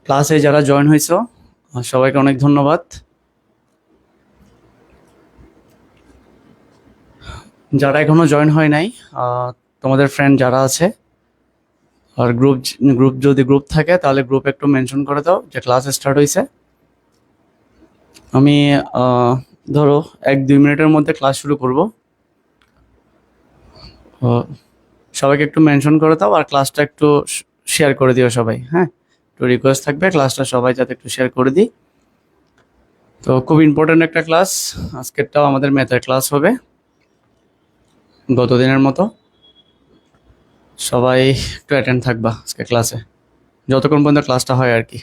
ক্লাসে যারা জয়েন হয়েছো সবাইকে অনেক ধন্যবাদ। যারা এখনো জয়েন হয় নাই, তোমাদের ফ্রেন্ড যারা আছে আর গ্রুপ গ্রুপ যদি গ্রুপ থাকে তাহলে গ্রুপ একটু মেনশন করে দাও যে ক্লাস স্টার্ট হয়েছে। আমি ধরো 1-2 মিনিটের মধ্যে ক্লাস শুরু করব। সবাইকে একটু মেনশন করে দাও আর ক্লাসটা একটু শেয়ার করে দিও সবাই। হ্যাঁ, একটু রিকোয়েস্ট থাকবে ক্লাসটা সবাই যাতে একটু শেয়ার করে দিই। তো খুব ইম্পর্টেন্ট একটা ক্লাস আজকেরটাও, আমাদের ম্যাথের ক্লাস হবে গতদিনের মতো। সবাই একটু অ্যাটেন্ড থাকবা আজকে ক্লাসে, যতক্ষণ পর্যন্ত ক্লাসটা হয় আর কি।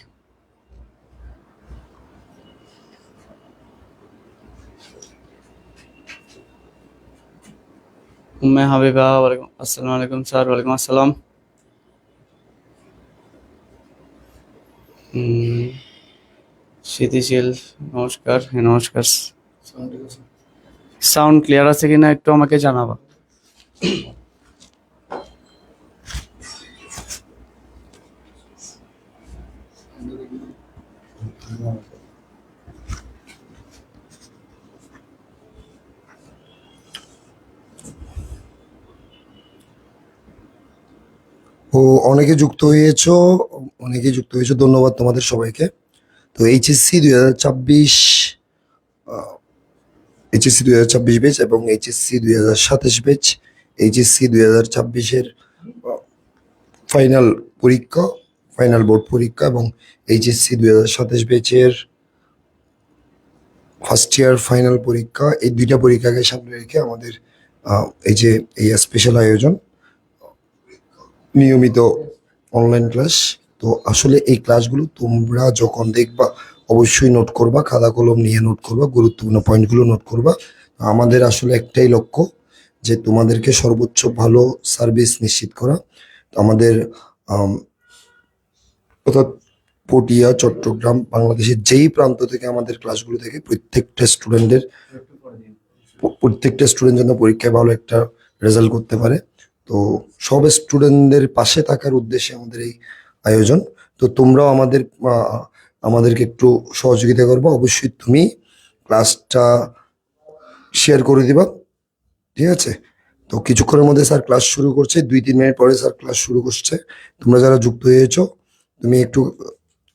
উম্মে হাবিবা, ওয়ালাইকুম আসসালাম। আলাইকুম স্যার। ওয়ালাইকুম আসসালাম। স্মৃতিশীল, নমস্কার। হ্যাঁ নমস্কার। সাউন্ড ক্লিয়ার আছে কিনা একটু আমাকে জানাবা। ও অনেকে যুক্ত হয়েছো, ধন্যবাদ তোমাদের সবাইকে। তো এইচএসসি 2024 ব্যাচ এবং এইচএসসি 2027 ব্যাচ, এইচএসসি 2024-এর ফাইনাল পরীক্ষা, ফাইনাল বোর্ড পরীক্ষা এবং এইচএসসি 2027 ব্যাচের ফার্স্ট ইয়ার ফাইনাল পরীক্ষা, এই দুইটা পরীক্ষাকে সামনে রেখে আমাদের এই স্পেশাল আয়োজন, নিয়মিত অনলাইন ক্লাস। তো আসলে এই ক্লাসগুলো তোমরা যখন দেখবা অবশ্যই নোট করবা, খাতা কলম নিয়ে নোট করবা, গুরুত্বপূর্ণ পয়েন্টগুলো নোট করবা। আমাদের আসলে একটাই লক্ষ্য যে তোমাদেরকে সর্বোচ্চ ভালো সার্ভিস নিশ্চিত করা। তো আমাদের অর্থাৎ পটিয়া, চট্টগ্রাম, বাংলাদেশের যেই প্রান্ত থেকে আমাদের ক্লাসগুলো থেকে প্রত্যেকটা স্টুডেন্ট যেন পরীক্ষায় ভালো একটা রেজাল্ট করতে পারে। তো সব স্টুডেন্টদের পাশে থাকার উদ্দেশ্যে আমাদের এই আয়োজন। তো তোমরাও আমাদেরকে একটু সহযোগিতা করবো। অবশ্যই তুমি ক্লাসটা শেয়ার করে দিবা, ঠিক আছে? তো কিছুক্ষণের মধ্যে স্যার ক্লাস শুরু করছে, 2-3 মিনিট পরে স্যার ক্লাস শুরু করছে। তোমরা যারা যুক্ত হয়েছো তুমি একটু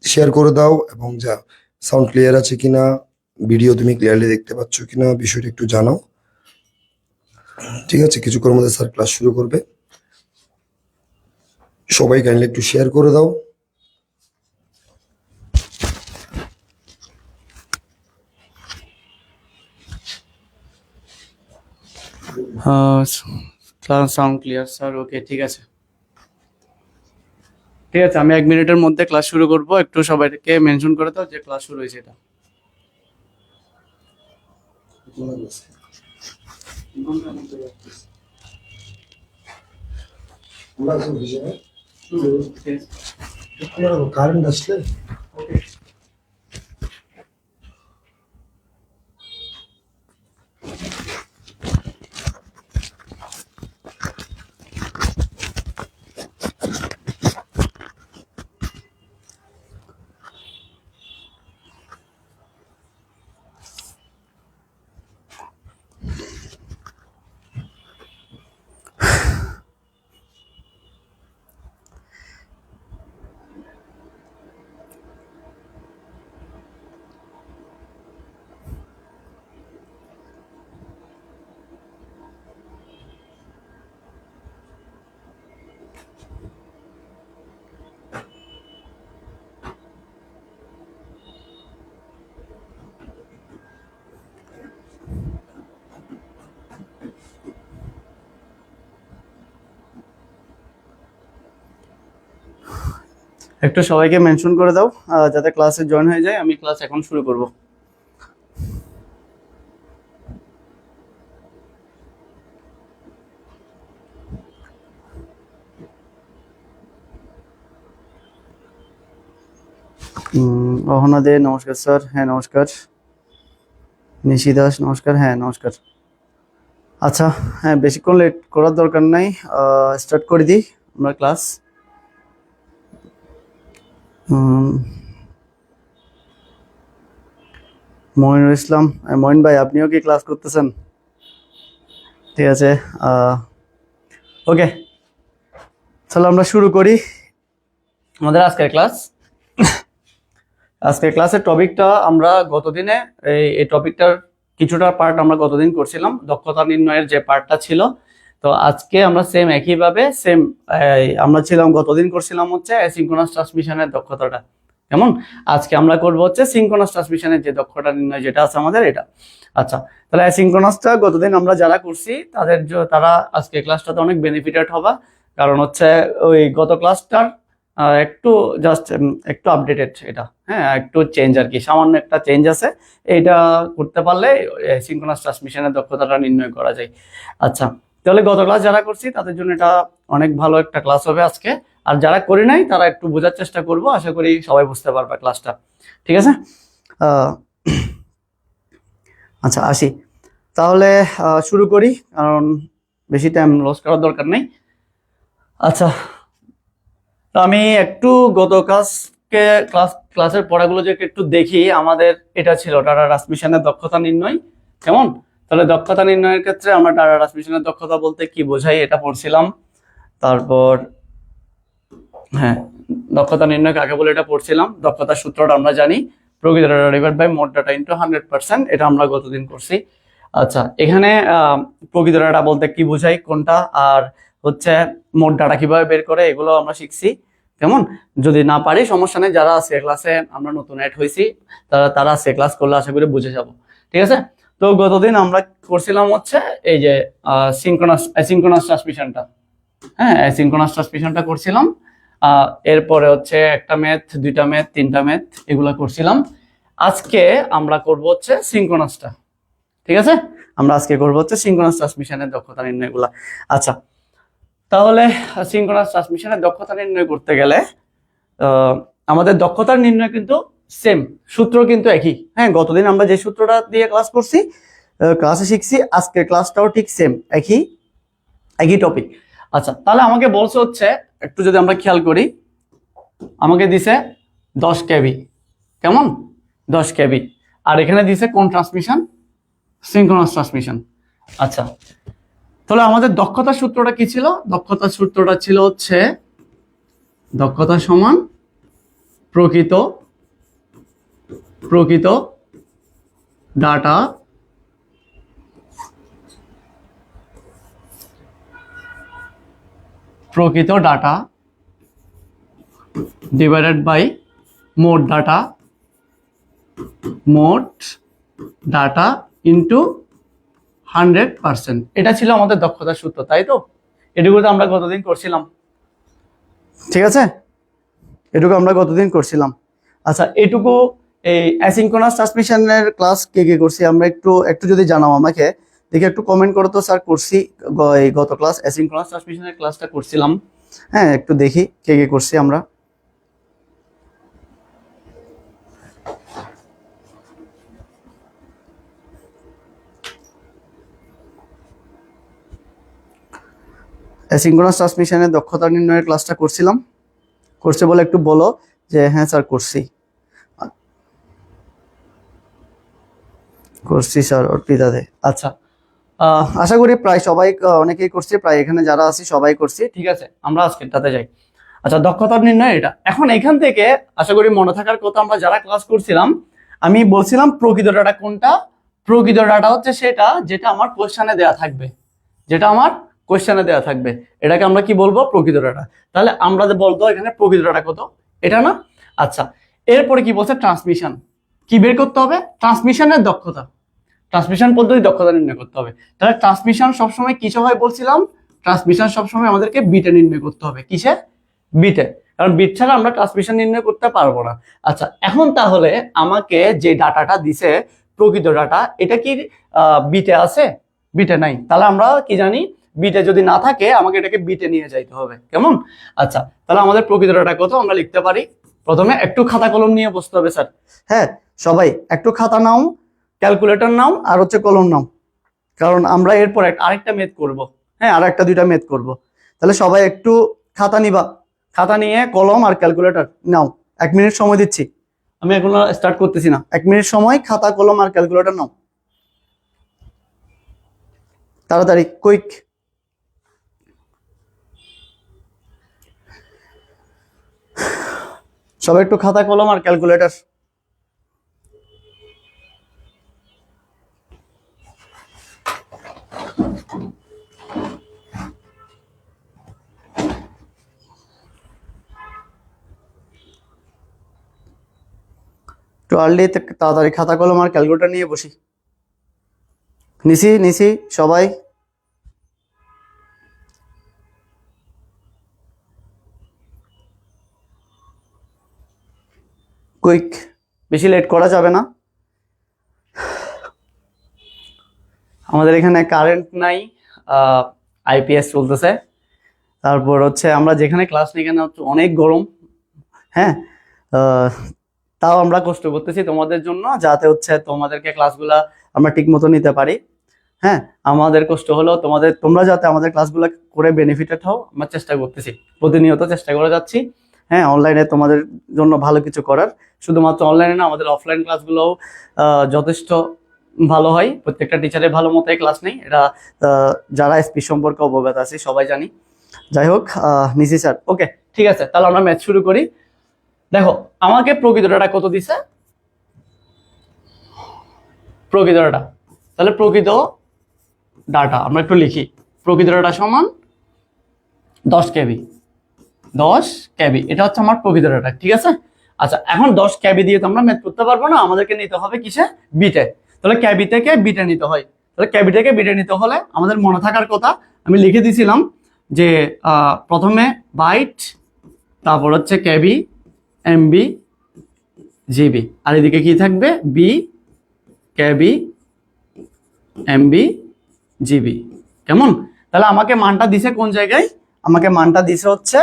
শেয়ার করে দাও, এবং যা সাউন্ড ক্লিয়ার আছে কিনা, ভিডিও তুমি ক্লিয়ারলি দেখতে পাচ্ছ কিনা, বিষয়টা একটু জানাও, ঠিক আছে? কিছুক্ষণের মধ্যে স্যার ক্লাস শুরু করবে, সবাই কাইন্ডলি একটু শেয়ার করে দাও। Class sound clear sir. Okay, ঠিক আছে ঠিক আছে, আমি 1 মিনিটের মধ্যে ক্লাস শুরু করব। একটু সবাইকে মেনশন করে দাও যে ক্লাস শুরু হয়েছে এটা। কারেন্ট আসলে একটু সবাইকে মেনশন করে দাও যাতে ক্লাসে জয়েন হয়ে যায়। আমি ক্লাস এখন শুরু করব। অহনা দে, নমস্কার স্যার। হ্যাঁ নমস্কার। নিশি দাস, নমস্কার। হ্যাঁ নমস্কার। আচ্ছা, হ্যাঁ বেশিক্ষণ লেট করার দরকার নাই, স্টার্ট করে দিই আমরা ক্লাস। মইনুল ইসলাম, মইন ভাই আপনিও কি ক্লাস করতেছেন? ঠিক আছে, ওকে, তাহলে আমরা শুরু করি আমাদের আজকের ক্লাস। আজকের ক্লাসের টপিকটা আমরা গতদিনে এই টপিকটার কিছুটা পার্ট আমরা গতদিন করছিলাম, দক্ষতা নির্ণয়ের যে পার্টটা ছিল। তো আজকে আমরা সেম একইভাবে আমরা গতদিন করছিলাম হচ্ছে অ্যাসিঙ্ক্রোনাস ট্রান্সমিশনের দক্ষতাটা কেমন। আজকে আমরা করব হচ্ছে সিঙ্ক্রোনাস ট্রান্সমিশনের যে দক্ষতা নির্ণয় যেটা আছে আমাদের এটা। আচ্ছা, তাহলে অ্যাসিঙ্ক্রোনাসটা গতদিন আমরা যারা করছি তারা আজকে ক্লাসটাতে অনেক বেনিফিটেড হবে, কারণ হচ্ছে ওই গত ক্লাসটার একটু একটু আপডেটেড এটা, হ্যাঁ একটু চেঞ্জ আর কি, সামান্য একটা চেঞ্জ আছে। এইটা করতে পারলে সিঙ্ক্রোনাস ট্রান্সমিশনের দক্ষতাটা নির্ণয় করা যায়। আচ্ছা, তাহলে গত ক্লাস যারা করছি তাদের জন্য এটা অনেক ভালো একটা ক্লাস হবে আজকে, আর যারা করি নাই তারা একটু বোঝার চেষ্টা করব, আশা করি সবাই বুঝতে পারবে ক্লাসটা। ঠিক আছে, আচ্ছা আসি তাহলে, শুরু করি, কারণ বেশি টাইম লস করার দরকার নেই। আচ্ছা, তো আমি একটু গত ক্লাসের পড়াগুলো যে একটু দেখি। আমাদের এটা ছিল ডাটা ট্রান্সমিশনের দক্ষতা নির্ণয়, কেমন। তাহলে দক্ষতা নির্ণয়ের ক্ষেত্রে আমরা ডাটা ট্রান্সমিশনের দক্ষতা বলতে কি বোঝাই এটা পড়ছিলাম। তারপর হ্যাঁ, দক্ষতা নির্ণয় কাকে বলে এটা পড়ছিলাম। দক্ষতার সূত্রটা আমরা জানি, প্রকৃত ডাটা ডিভাইড বাই মোট ডাটা ইনটু 100%, এটা আমরা গতদিন করছি। আচ্ছা, এখানে প্রকৃত ডাটা বলতে কি বোঝাই কোনটা, আর হচ্ছে মোট ডাটা কিভাবে বের করে, এগুলো আমরা শিখছি কেমন। যদি না পারি সমস্যা নেই, যারা আছে ক্লাসে আমরা নতুন অ্যাড হয়েছি তারা আছে ক্লাস করলে আশা করি বুঝে যাব। ঠিক আছে, তো গতদিন আমরা করছিলাম হচ্ছে এই যে অ্যাসিঙ্ক্রোনাস ট্রান্সমিশনটা, হ্যাঁ অ্যাসিঙ্ক্রোনাস ট্রান্সমিশনটা করছিলাম। এরপরে হচ্ছে একটা ম্যাথ, দুইটা ম্যাথ, তিনটা ম্যাথ, এগুলা করছিলাম। আজকে আমরা করব হচ্ছে সিঙ্ক্রোনাসটা। ঠিক আছে, আমরা আজকে করবো হচ্ছে সিঙ্ক্রোনাস ট্রান্সমিশনের দক্ষতা নির্ণয়গুলা। আচ্ছা, তাহলে সিঙ্ক্রোনাস ট্রান্সমিশনের দক্ষতা নির্ণয় করতে গেলে আমাদের দক্ষতার নির্ণয় কিন্তু সেম, সূত্র কিন্তু একই। হ্যাঁ, গতদিন আমরা যে সূত্রটা দিয়ে ক্লাস করছি, ক্লাসে শিখছি, আজকের ক্লাসটাও ঠিক সেম, একই টপিক। আচ্ছা, তাহলে আমাকে বলছে হচ্ছে, একটু যদি আমরা খেয়াল করি, আমাকে দিছে 10 কেবি, কেমন 10 কেবি, আর এখানে দিছে কোন ট্রান্সমিশন, সিঙ্ক্রোনাস ট্রান্সমিশন। আচ্ছা, তাহলে আমাদের দক্ষতার সূত্রটা কি ছিল? দক্ষতার সূত্রটা ছিল হচ্ছে দক্ষতা সমান প্রকৃত ডাটা ডিভাইডেড বাই মোট ডাটা ইন্টু 100%। এটা ছিল আমাদের দক্ষতার সূত্র, তাই তো? এটুকু তো আমরা গতদিন করছিলাম। ঠিক আছে, এটুকু আমরা গতদিন করছিলাম। আচ্ছা, এটুকু এই অ্যাসিঙ্ক্রোনাস ট্রান্সমিশনের ক্লাস কে কে করছি আমরা একটু যদি জানাও আমাকে, দেখি একটু কমেন্ট করো তো, স্যার করছি এই গত ক্লাস অ্যাসিঙ্ক্রোনাস ট্রান্সমিশনের ক্লাসটা করছিলাম। হ্যাঁ, একটু দেখি কে কে করছি আমরা। অ্যাসিঙ্ক্রোনাস ট্রান্সমিশনের দক্ষতা নির্ণয়ের ক্লাসটা করছে বলে একটু বলো যে হ্যাঁ স্যার করছি স্যার অর্পিতা দে। আচ্ছা, আশা করি প্রায় সবাই, অনেকেই করছি, প্রায় এখানে যারা আছি সবাই করছি। ঠিক আছে, আমরা আজকেরটাতে যাই। আচ্ছা, দক্ষতার নির্ণয় এটা। এখন এখান থেকে আশা করি মনে থাকার কথা, আমরা যারা ক্লাস করছিলাম, আমি বলছিলাম প্রকৃত ডাটা কোনটা। প্রকৃত ডাটা হচ্ছে সেটা যেটা আমার কোশ্চেনে দেয়া থাকবে, এটাকে আমরা কি বলবো, প্রকৃত ডাটা। তাহলে আমরা যে বলতো এখানে প্রকৃত ডাটা কত, এটা না। আচ্ছা, এরপরে কি বলছে, ট্রান্সমিশন কি বের করতে হবে, ট্রান্সমিশনের দক্ষতা, ট্রান্সমিশন পদ্ধতি দক্ষতা নির্ণয় করতে হবে। তাহলে ট্রান্সমিশন সবসময় কিসে হয় বলছিলাম, ট্রান্সমিশন সবসময় আমাদেরকে বিটে নির্ণয় করতে হবে। কিসে, বিটে, কারণ বিট ছাড়া আমরা ট্রান্সমিশন নির্ণয় করতে পারবো না। আচ্ছা, এখন তাহলে আমাকে যে ডাটাটা দিছে প্রকৃত ডাটা, এটা কি বিটে আছে, বিটে নাই। তাহলে আমরা কি জানি, বিটে যদি না থাকে আমাকে এটাকে বিটে নিয়ে যাইতে হবে, কেমন। আচ্ছা, তাহলে আমাদের প্রকৃত ডাটা কত আমরা লিখতে পারি। প্রথমে একটু খাতা কলম নিয়ে বসতে হবে স্যার। হ্যাঁ, সবাই একটু খাতা নাও, ক্যালকুলেটর নাও, আর হচ্ছে কলম নাও, কারণ আমরা এরপর আরেকটা মেথ করব। হ্যাঁ, আর একটা দুইটা মেথ করব। তাহলে সবাই একটু খাতা নিবা, খাতা নিয়ে কলম আর ক্যালকুলেটর নাও, 1 মিনিট সময় দিচ্ছি, আমি এখন স্টার্ট করতেছি না। 1 মিনিট সময়, খাতা কলম আর ক্যালকুলেটর নাও, তাড়াতাড়ি, কুইক। সবাই একটু খাতা কলম আর ক্যালকুলেটর। একটু আর্লি, তাড়াতাড়ি খাতা কলম আর ক্যালকুলেটর নিয়ে বসি। নিছি সবাই। কুইক, বেশি লেট করা যাবে না। আমাদের এখানে কারেন্ট নাই, আইপিএস চলতেছে। তারপর হচ্ছে আমরা যেখানে ক্লাস নিই এখানে হচ্ছে অনেক গরম। হ্যাঁ, তাও আমরা কষ্ট করতেছি তোমাদের জন্য, যাতে হচ্ছে তোমাদেরকে ক্লাসগুলা আমরা ঠিক মতো নিতে পারি। হ্যাঁ, আমাদের কষ্ট হলো তোমরা যাতে আমাদের ক্লাসগুলো করে বেনিফিটেড হও, আমরা চেষ্টা করতেছি, প্রতিনিয়ত চেষ্টা করে যাচ্ছি। হ্যাঁ, অনলাইনে তোমাদের জন্য ভালো কিছু করার। শুধুমাত্র অনলাইনে না, আমাদের অফলাইন ক্লাসগুলোও যথেষ্ট ভালো হয়। প্রত্যেকটা টিচারের ভালো মতোই ক্লাস নেই, এটা যারা এসপি সম্পর্কে অবগত আছে সবাই জানি। যাই হোক, নিশি স্যার, ওকে ঠিক আছে, তাহলে আমরা ম্যাথ শুরু করি। দেখো, আমাকে প্রকৃত ডাটা কত দিছে, প্রকৃত ডাটা। তাহলে প্রকৃত ডাটা আমরা একটু লিখি। প্রকৃত ডাটা সমান 10 কেবি, 10 কেবি, এটা হচ্ছে আমার প্রকৃত ডাটা, ঠিক আছে। আচ্ছা, এখন 10 কেবি দিয়ে তো আমরা ম্যাথ করতে পারবো না, আমাদেরকে নিতে হবে কিসে, বিটে। তাহলে কেবি থেকে বিটে নিতে হয়। তাহলে কেবি থেকে বিটে নিতে হলে আমাদের মনে থাকার কথা, আমি লিখে দিয়েছিলাম যে প্রথমে বাইট, তারপর হচ্ছে কেবি, এমবি, জিবি, আর এদিকে কি থাকবে, বি, কেবি, এমবি, জিবি। কেমন? তাহলে আমাকে মানটা দিছে কোন জায়গায়, আমাকে মানটা দিছে হচ্ছে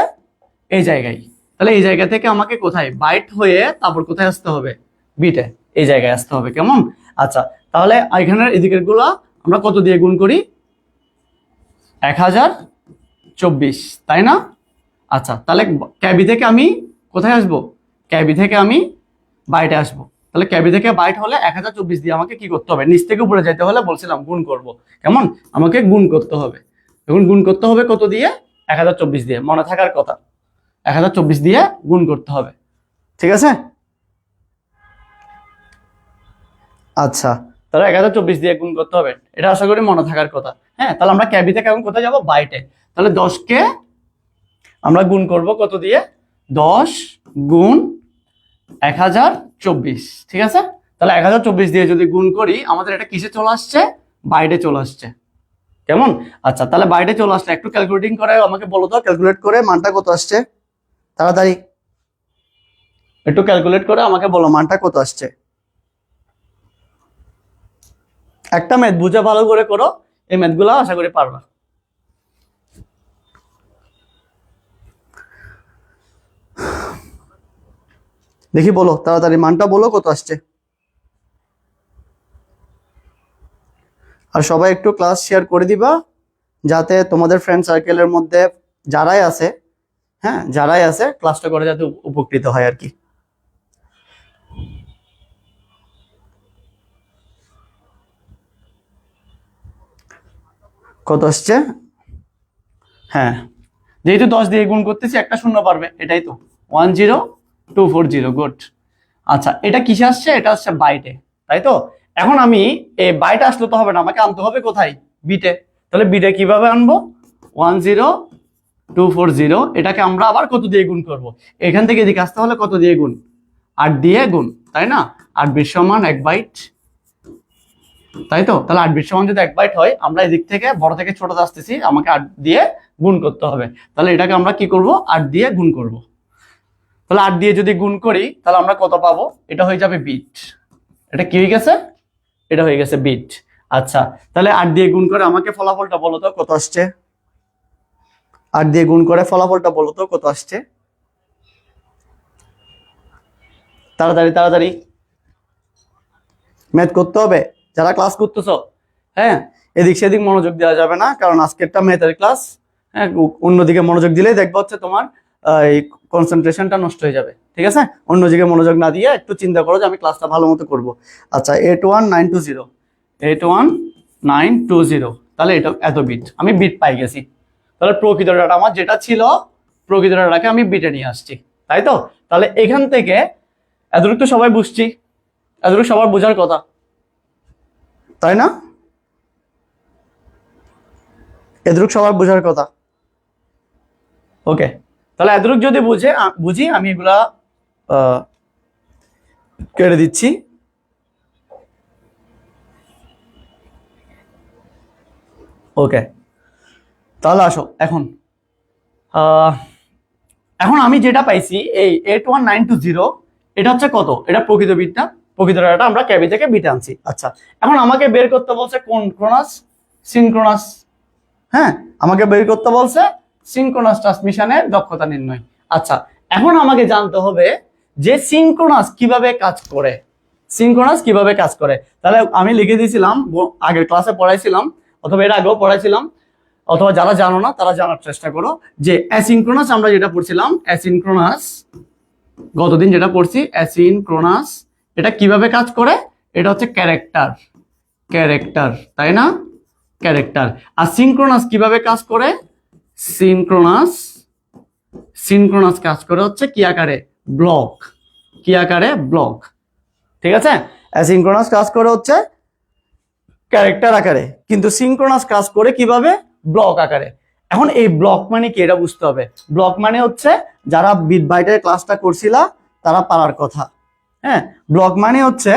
এই জায়গায়। তাহলে এই জায়গা থেকে আমাকে কোথায়, বাইট হয়ে তারপর কোথায় আসতে হবে, বিটে, এই জায়গায় আসতে হবে। কেমন? আচ্ছা, তাহলে এখানের এদিকের গুলা আমরা কত দিয়ে গুণ করি, 1024, তাই না? আচ্ছা, তাহলে ক্যাবি থেকে আমি কোথায় আসবো, ক্যাবি থেকে আমি বাইটে আসবো। তাহলে ক্যাবি থেকে বাইট হলে 1024 দিয়ে আমাকে কি করতে হবে, নিচ থেকে উপরে যেতে হলে বলছিলাম গুণ করব। কেমন? আমাকে গুণ করতে হবে। এখন গুণ করতে হবে কত দিয়ে, 1024 দিয়ে, মনে থাকার কথা, 1024 দিয়ে গুণ করতে হবে, ঠিক আছে। আচ্ছা, তাহলে 1024 দিয়ে গুণ করতে হবে, এটা আশা করি মনে থাকার কথা। হ্যাঁ, তাহলে আমরা ক্যাবি থেকে এখন কোথায় যাবো, বাইটে। তাহলে 10কে আমরা গুণ করব কত দিয়ে, 10 গুণ 1024, ঠিক আছে। তাহলে 1024 দিয়ে যদি গুণ করি, আমাদের এটা কিসে চলে আসছে, বাইরে চলে আসছে। কেমন? আচ্ছা, তাহলে বাইরে চলে আসছে, একটু ক্যালকুলেটিং করে আমাকে বলো তো, ক্যালকুলেট করে মানটা কত আসছে, তাড়াতাড়ি একটু ক্যালকুলেট করে আমাকে বলো মানটা কত আসছে। একটা ম্যাথ বুঝে ভালো করে করো, এই ম্যাথগুলো আশা করি পারবা। দেখি বলো তাড়াতাড়ি, মানটা বলো কত আসছে। আর সবাই একটু ক্লাস শেয়ার করে দিবা, যাতে তোমাদের ফ্রেন্ড সার্কেলের মধ্যে যারাই আছে, হ্যাঁ যারাই আছে, ক্লাসটা করে যাতে উপকৃত হয় আর কি। কত আসছে? হ্যাঁ, যেহেতু 10 দিয়ে গুণ করতেছি, একটা শূন্য পারবে, এটাই তো 10240, গুড। আচ্ছা, এটা কিসে আসছে, এটা আসছে বাইটে, তাই তো। এখন আমি এই বাইটে আসলে তো হবে না, আমাকে আনতে হবে কোথায়, বিটে। তাহলে বিটে কিভাবে আনবো, 10240, এটাকে আমরা আবার কত দিয়ে গুণ করব, এখান থেকে এদিকে আসতে হলে কত দিয়ে গুণ, 8 দিয়ে গুণ, তাই না। 8 বিট সমান 1 বাইট, তাই তো। তাহলে 8 বিট সমান যদি 1 বাইট হয়, আমরা এদিক থেকে বড় থেকে ছোটতে আসতেছি, আমাকে 8 দিয়ে গুণ করতে হবে। তাহলে এটাকে আমরা কি করব, 8 দিয়ে গুণ করব। তাহলে 8 দিয়ে যদি গুণ করি, তাহলে আমরা কত পাবো, এটা হয়ে যাবে বিট। এটা কি হয়ে গেছে, এটা হয়ে গেছে বিট। আচ্ছা, তাহলে 8 দিয়ে গুণ করে আমাকে ফলাফলটা বলো তো কত আসছে, 8 দিয়ে গুণ করে ফলাফলটা বলো তো কত আসছে, তাড়াতাড়ি তাড়াতাড়ি ম্যাথ করতে হবে। যারা ক্লাস করতেছো, হ্যাঁ এদিক সেদিক মনোযোগ দেওয়া যাবে না, কারণ আজকেরটা ম্যাথের ক্লাস। হ্যাঁ, অন্যদিকে মনোযোগ দিলেই দেখবো হচ্ছে তোমার এই কনসেন্ট্রেশনটা নষ্ট হয়ে যাবে, ঠিক আছে? অন্যদিকে মনোযোগ না দিয়ে একটু চিন্তা করো যে আমি ক্লাসটা ভালো মতো করবো। আচ্ছা 81920, 81920, তাহলে এটা এত বিট, আমি বিট পাই গেছি। তাহলে প্রকৃত ডাটা আমার যেটা ছিল, প্রকৃত ডাটাকে আমি বিটে নিয়ে আসছি, তাই তো? তাহলে এখান থেকে এতটুকু তো সবাই বুঝছি, এতটুকু সবার বোঝার কথা, তাই না? এতটুকু সবার বোঝার কথা। ওকে, তাহলে এতটুকু যদি বুঝি আমি এগুলা কেটে দিচ্ছি। ওকে, তাহলে আসো এখন এখন আমি যেটা পাইছি এই 81920, এটা হচ্ছে কত? এটা প্রকৃত বিটটা, প্রকৃত ডাটা আমরা ক্যাবি থেকে বিটে আনছি। আচ্ছা, এখন আমাকে বের করতে বলছে কোন ক্রোনাস, সিনক্রোনাস। হ্যাঁ, আমাকে বের করতে বলছে সিনক্রোনাস ট্রান্সমিশনের দক্ষতা নির্ণয়। আচ্ছা, এখন আমাকে জানতে হবে যে সিনক্রোনাস কিভাবে কাজ করে, সিনক্রোনাস কিভাবে কাজ করে। তাহলে আমি লিখে দিয়েছিলাম, আগের ক্লাসে পড়াইছিলাম অথবা এর আগেও পড়াইছিলাম, অথবা যারা জানো না তারা জানার চেষ্টা করো যে অ্যাসিনক্রোনাস আমরা যেটা পড়ছিলাম, অ্যাসিনক্রোনাস গতদিন যেটা পড়ছি, অ্যাসিনক্রোনাস এটা কিভাবে কাজ করে? এটা হচ্ছে ক্যারেক্টার, ক্যারেক্টার, তাই না? ক্যারেক্টার। আর সিনক্রোনাস কিভাবে কাজ করে? সিনক্রোনাস, সিনক্রোনাস কাজ করে হচ্ছে কি আকারে? ব্লক, কি আকারে? ব্লক, ঠিক আছে? অ্যাসিনক্রোনাস কাজ করে হচ্ছে ক্যারেক্টার আকারে, কিন্তু সিনক্রোনাস কাজ করে কিভাবে? ব্লক আকারে। এখন এই ব্লক মানে কি এটা বুঝতে হবে। ব্লক মানে হচ্ছে যারা বিট বাইটের ক্লাসটা করছিলা তারা পারার কথা। হ্যাঁ, ব্লক মানে হচ্ছে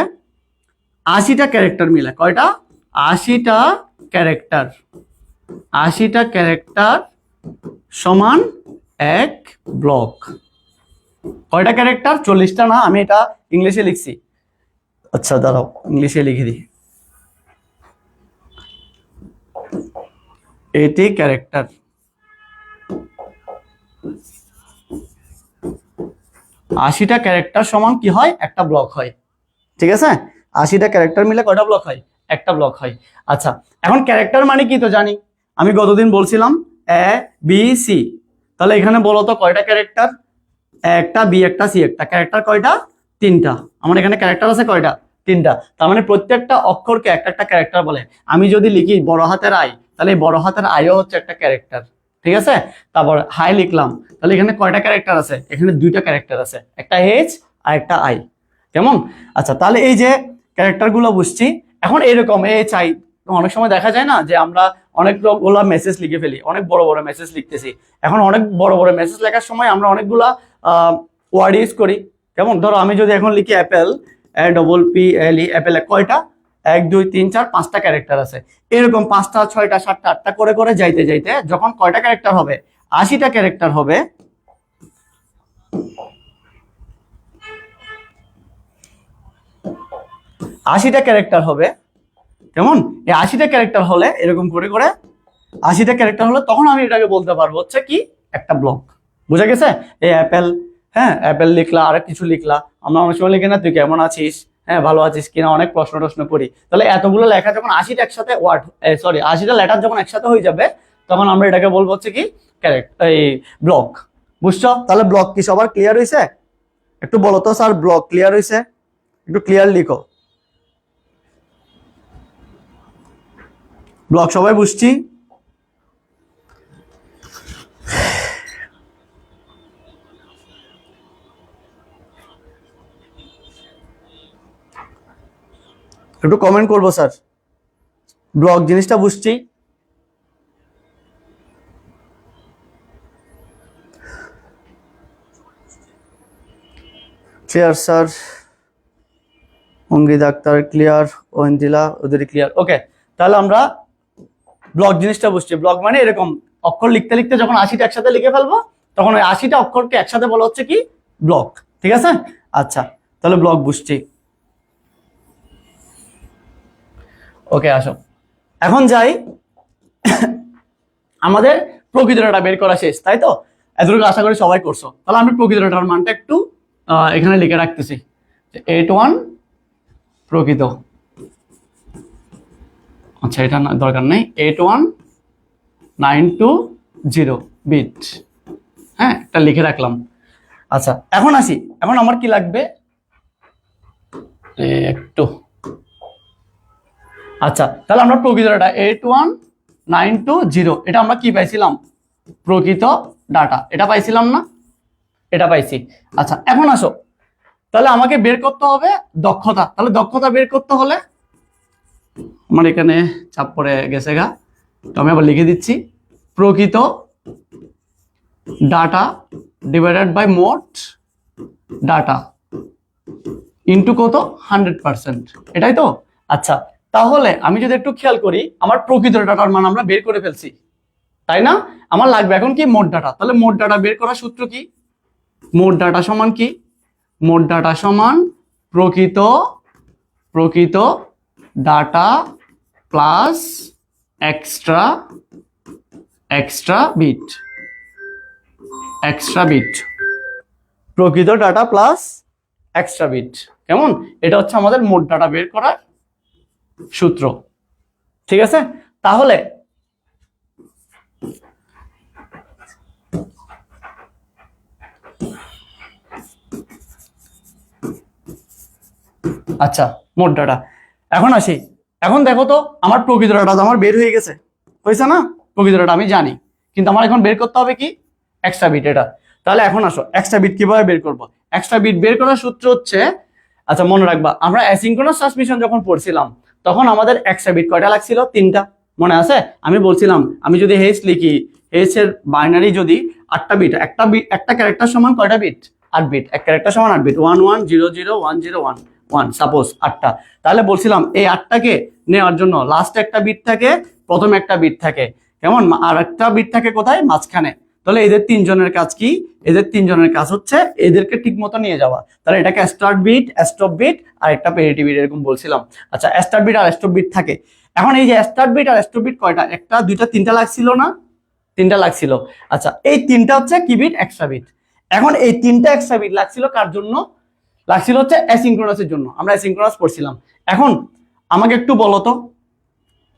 80টা ক্যারেক্টার মিলে, কয়টা? 80টা ক্যারেক্টার, 80টা ক্যারেক্টার সমান এক ব্লক। কয়টা ক্যারেক্টার? 40টা না, আমি এটা ইংলিশে লিখছি। আচ্ছা দাঁড়াও, ইংলিশে লিখে দিই। 80 ক্যারেক্টার, 80টা ক্যারেক্টার সমান কি হয়? একটা ব্লক হয়, ঠিক আছে? 80টা ক্যারেক্টার মিলে কয়টা ব্লক হয়? একটা ব্লক হয়। আচ্ছা, এখন ক্যারেক্টার মানে কি তো জানি, আমি গতদিন বলছিলাম এ বি সি। তাহলে এখানে বলো তো কয়টা ক্যারেক্টার? একটা, বি একটা, সি একটা। ক্যারেক্টার কয়টা? 3টা। আমার এখানে ক্যারেক্টার আছে কয়টা? 3টা। তার মানে প্রত্যেকটা অক্ষরকে একটা একটা ক্যারেক্টার বলে। আমি যদি লিখি বড় হাতের আই, তাহলে এই বড় হাতের আইও হচ্ছে একটা ক্যারেক্টার, ঠিক আছে? তারপর হাই লিখলাম, তাহলে এখানে কয়টা ক্যারেক্টার আছে? এখানে 2টা ক্যারেক্টার আছে, একটা এইচ আর একটা আই, কেমন? আচ্ছা, তাহলে এই যে ক্যারেক্টার গুলো বুঝছি। এখন এরকম এইচ আই, অনেক সময় দেখা যায় না যে আমরা অনেকগুলো মেসেজ লিখে ফেলি, অনেক বড় বড় মেসেজ লিখতেছি। এখন অনেক বড় বড় মেসেজ লেখার সময় আমরা অনেকগুলা ওয়ার্ড ইউজ করি। কেমন? ধরো আমি যদি এখন লিখি অ্যাপেল, APPLE, অ্যাপেলে কয়টা? 1 2 3 4 5টা ক্যারেক্টার আছে। এরকম 5টা 6টা 7টা 8টা করে করে যাইতে যাইতে যখন কয়টা ক্যারেক্টার হবে? 80টা ক্যারেক্টার হবে। 80টা ক্যারেক্টার হবে, কেমন? এই 80টা ক্যারেক্টার হলে এরকম করে করে 80টা ক্যারেক্টার হলে তখন আমি এটাকে বলতে পারবো হচ্ছে কি? একটা ব্লক। বুঝা গেছে? এই অ্যাপেল, হ্যাঁ অ্যাপেল লিখলা, আর কিছু লিখলা। আমরা অনেক সময় লিখি না তুই কেমন আছিস, হ্যাঁ ভালো আছিস কিনা, অনেক প্রশ্ন করি। তাহলে এতগুলো লেখা যখন 80টা একসাথে ওয়ার্ড, সরি 80টা লেটার যখন একসাথে হয়ে যাবে, তখন আমরা এটাকে বলবো হচ্ছে কি? এই ব্লক। বুঝছো? তাহলে ব্লক কি সবার ক্লিয়ার হয়েছে? একটু বলো তো স্যার, ব্লক ক্লিয়ার হয়েছে? একটু ক্লিয়ার লিখো। ব্লক সবাই বুঝছি? একটু কমেন্ট করবো স্যার, ব্লক জিনিসটা বুঝছি? ক্লিয়ার স্যার, অঙ্গিত আক্তার ক্লিয়ার, ওয়েন্দিলা ওদের ক্লিয়ার। ওকে, তাহলে আমরা ব্লক জিনিসটা বুঝছি। ব্লক মানে এরকম অক্ষর লিখতে লিখতে যখন 80টা একসাথে লিখে ফেলবো, তখন ওই 80টা অক্ষরকে একসাথে বলা হচ্ছে কি? ব্লক, ঠিক আছে? আচ্ছা, তাহলে ব্লক বুঝছি। ওকে, আসো এখন যাই। আমাদের প্রকৃত ডাটা বের করা শেষ, তাই তো? এতটুকু আশা করি সবাই করছো। তাহলে আমি প্রকৃত ডাটার মানটা একটু এখানে লিখে রাখতেছি, 81 প্রকৃত। আচ্ছা, এটা দরকার নেই। 81920 বিট, হ্যাঁ, একটা লিখে রাখলাম। আচ্ছা, এখন আসি, এখন আমার কি লাগবে একটু। আচ্ছা, তাহলে আমরা প্রকৃত ডাটা 81920 এটা আমরা কি পাইছিলাম? প্রকৃত ডাটা, এটা পাইছিলাম না? এটা পাইছি। আচ্ছা, এখন আসো, তাহলে আমাকে বের করতে হবে দক্ষতা। তাহলে দক্ষতা বের করতে হলে আমার এখানে চাপ পড়ে গেছে গা, তো আমি আবার লিখে দিচ্ছি, প্রকৃত ডাটা ডিভাইডেড বাই মোট ডাটা ইন্টু কত? 100%, এটাই তো? আচ্ছা, তাহলে আমি যদি একটু খেয়াল করি, আমার প্রকৃত ডাটার মান আমরা বের করে ফেলছি, তাই না? আমার লাগবে এখন কি? মোট ডাটা। তাহলে মোট ডাটা বের করার সূত্র কি? মোট ডাটা সমান কি? মোট ডাটা সমান প্রকৃত প্রকৃত data plus extra extra bit extra bit প্রকৃত ডাটা প্লাস এক্সট্রা বিট। কেমন? এটা হচ্ছে আমাদের মোট ডাটা বের করার সূত্র। ঠিক আছে? তাহলে আচ্ছা, মোট ডাটা। এখন আসি, এখন দেখো তো আমার প্রকৃত ডাটা তো আমার বের হয়ে গেছে, হয়েছে না? প্রকৃত ডাটা আমি জানি, কিন্তু আমার এখন বের করতে হবে কি? Extra bit. এটা তাহলে এখন আসো, এক্সট্রা বিট কিভাবে বের করব? এক্সট্রা বিট বের করার সূত্র হচ্ছে, আচ্ছা মনে রাখবা, আমরা অ্যাসিঙ্ক্রোনাস ট্রান্সমিশন যখন পড়ছিলাম তখন আমাদের এক্সট্রা বিট কয়টা লাগছিল? 3টা। মনে আছে? আমি বলছিলাম আমি যদি হেস লিখি, হেস এর বাইনারি যদি 8টা বিট, একটা ক্যারেক্টার সমান কয়টা বিট? 8 বিট। এক ক্যারেক্টার সমান 8 বিট, 11001011 সাপোজ 8টা। তাহলে বলছিলাম এই 8টাকে নেওয়ার জন্য লাস্টে একটা বিট থাকে, প্রথমে একটা বিট থাকে, কেমন? আর একটা বিট থাকে কোথায়? মাঝখানে। তাহলে এদের 3জনের কাজ কি? এদের 3জনের কাজ হচ্ছে এদেরকে ঠিক মতো নিয়ে যাওয়া। তাহলে এটাকে স্টার্ট বিট, স্টপ বিট আর একটা পেরিটি বিট এরকম বলছিলাম। আচ্ছা, স্টার্ট বিট আর স্টপ বিট থাকে। এখন এই যে স্টার্ট বিট আর স্টপ বিট কয়টা? একটা, দুইটা, তিনটা লাগছিল না? 3টা লাগছিল। আচ্ছা, এই 3টা হচ্ছে কি বিট? Extra bit. এখন এই 3টা এক্সট্রা বিট লাগছিল কার জন্য? লাগছিল হচ্ছে অ্যাসিঙ্ক্রোনাসের জন্য। আমরা অ্যাসিঙ্ক্রোনাস পড়ছিলাম। এখন আমাকে একটু বলো তো,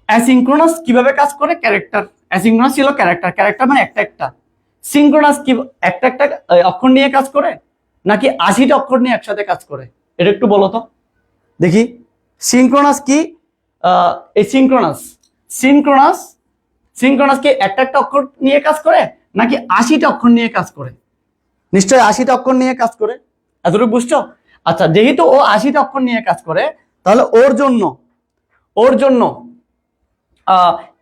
অ্যাসিঙ্ক্রোনাস কিভাবে কাজ করে? ক্যারেক্টার। অ্যাসিঙ্ক্রোনাস ছিল ক্যারেক্টার, ক্যারেক্টার মানে একটা একটা। সিঙ্ক্রোনাস কি একটা একটা অক্ষর নিয়ে কাজ করে, নাকি 80টা অক্ষর নিয়ে একসাথে কাজ করে? এটা একটু বলো তো দেখি। সিঙ্ক্রোনাস কি? এই সিঙ্ক্রোনাস সিঙ্ক্রোনাস সিঙ্ক্রোনাস কি একটা একটা অক্ষর নিয়ে কাজ করে, নাকি 80টা অক্ষর নিয়ে কাজ করে? নিশ্চয়ই 80টা অক্ষর নিয়ে কাজ করে, এতটুকু বুঝছো? আচ্ছা, যেহেতু ও 80টা অক্ষর নিয়ে কাজ করে, তাহলে ওর জন্য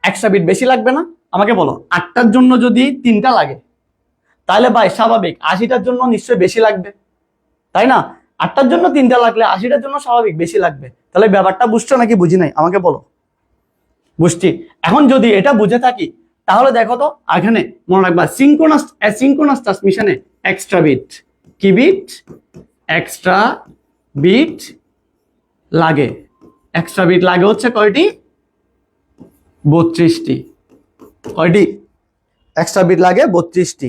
এক্সট্রা বিট বেশি লাগবে না? আমাকে বলো, 8টার জন্য যদি 3টা লাগে, তাহলে ভাই স্বাভাবিক 80টার জন্য নিশ্চয়ই বেশি লাগবে, তাই না? 8টার জন্য 3টা লাগলে 80টার জন্য স্বাভাবিক বেশি লাগবে। তাহলে ব্যাপারটা বুঝছো নাকি বুঝি নাই? আমাকে বলো। বুঝছি। এখন যদি এটা বুঝে থাকি, তাহলে দেখো তো এখানে মনে রাখবা, সিঙ্ক্রোনাস অ্যাসিঙ্ক্রোনাস ট্রান্সমিশনে এক্সট্রা বিট কি বিট? এক্সট্রা বিট লাগে। এক্সট্রা বিট লাগে হচ্ছে কয়টি? 32টি। কয়টি এক্সট্রা বিট লাগে? 32টি।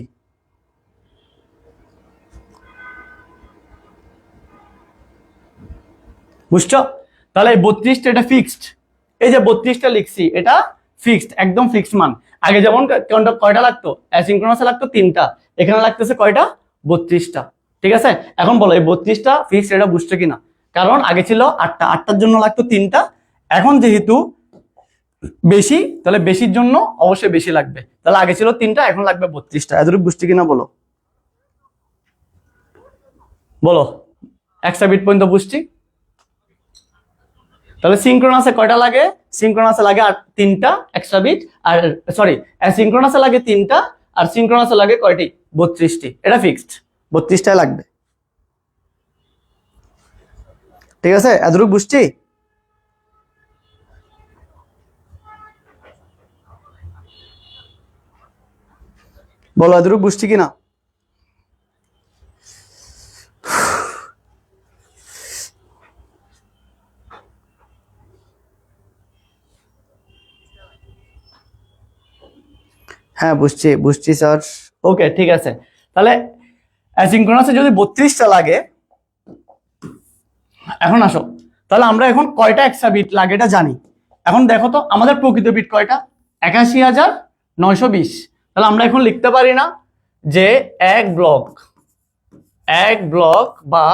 বুঝছো? তাহলে এই 32টা এটা ফিক্সড। এই যে 32টা লিখছি এটা ফিক্সড, একদম ফিক্সড মান। আগে যেমন কয়টা লাগতো? অ্যাসিঙ্ক্রোনাসে লাগতো 3টা, এখানে লাগতেছে কয়টা? 32টা। ঠিক আছে? এখন বলো এই 32টা ফিক্সড, এটা বুঝছো কিনা? কারণ আগে ছিল 8টা, 8টার জন্য লাগতো 3টা। এখন যেহেতু বেশি, তাহলে বেশির জন্য অবশ্যই বেশি লাগবে। তাহলে আগে ছিল 3টা, এখন লাগবে 32টা। এতটুকু বুঝছো কিনা বলো? বলো, এক্সট্রা বিট পর্যন্ত বুঝছি? তাহলে সিঙ্ক্রোনাসে কয়টা লাগে? সিঙ্ক্রোনাসে লাগে 3টা এক্সট্রা বিট, আর সরি অ্যাসিঙ্ক্রোনাসে লাগে 3টা, আর সিঙ্ক্রোনাসে লাগে কয়টি? 32টি। এটা ফিক্সড, 32টাই লাগবে। ঠিক আছে? এতটুকু বুঝছি? বলো এতটুকু বুঝছি কিনা? হ্যাঁ, বুঝছি স্যার। ওকে, ঠিক আছে। তাহলে অ্যাসিঙ্ক্রোনাসে যদি 32টা লাগে, এখন আসো, তাহলে আমরা এখন কয়টা এক্সট্রা বিট লাগে এটা জানি। এখন দেখো তো আমাদের প্রকৃত বিট কয়টা? 81,920। তাহলে আমরা এখন লিখতে পারি না যে এক ব্লক বা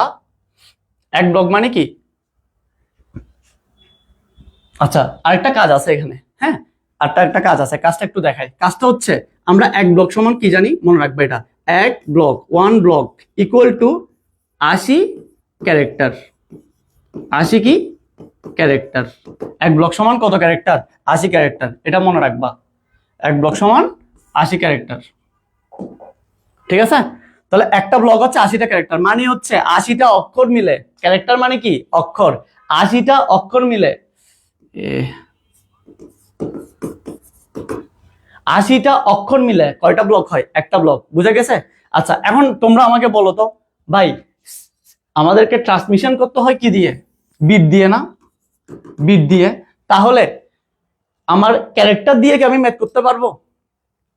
এক ব্লক মানে কি, আচ্ছা আরেকটা কাজ আছে এখানে, হ্যাঁ একটা কাজ আছে, কাজটা একটু দেখাই। কাজটা হচ্ছে আমরা এক ব্লক সমান কি জানি, মনে রাখবে এটা, এক block, one block equal to 80 character. 80 কি ক্যারেক্টার। এক ব্লক সমান কত ক্যারেক্টার, 80 ক্যারেক্টার, এটা মনে রাখবা। এক ব্লক সমান 80 ক্যারেক্টার, ঠিক আছে। তাহলে একটা ব্লক হচ্ছে 80টা ক্যারেক্টার, মানে হচ্ছে 80টা অক্ষর মিলে, ক্যারেক্টার মানে কি অক্ষর, 80টা অক্ষর মিলে 80টা অক্ষর মিলে কয়টা ব্লক হয়, একটা ব্লক, বুঝা গেছে। আচ্ছা এখন তোমরা আমাকে বলো তো ভাই, আমাদেরকে ট্রান্সমিশন করতে হয় কি দিয়ে, বিট দিয়ে না, বিট দিয়ে। তাহলে আমার ক্যারেক্টার দিয়ে কি আমি ম্যাথ করতে পারবো?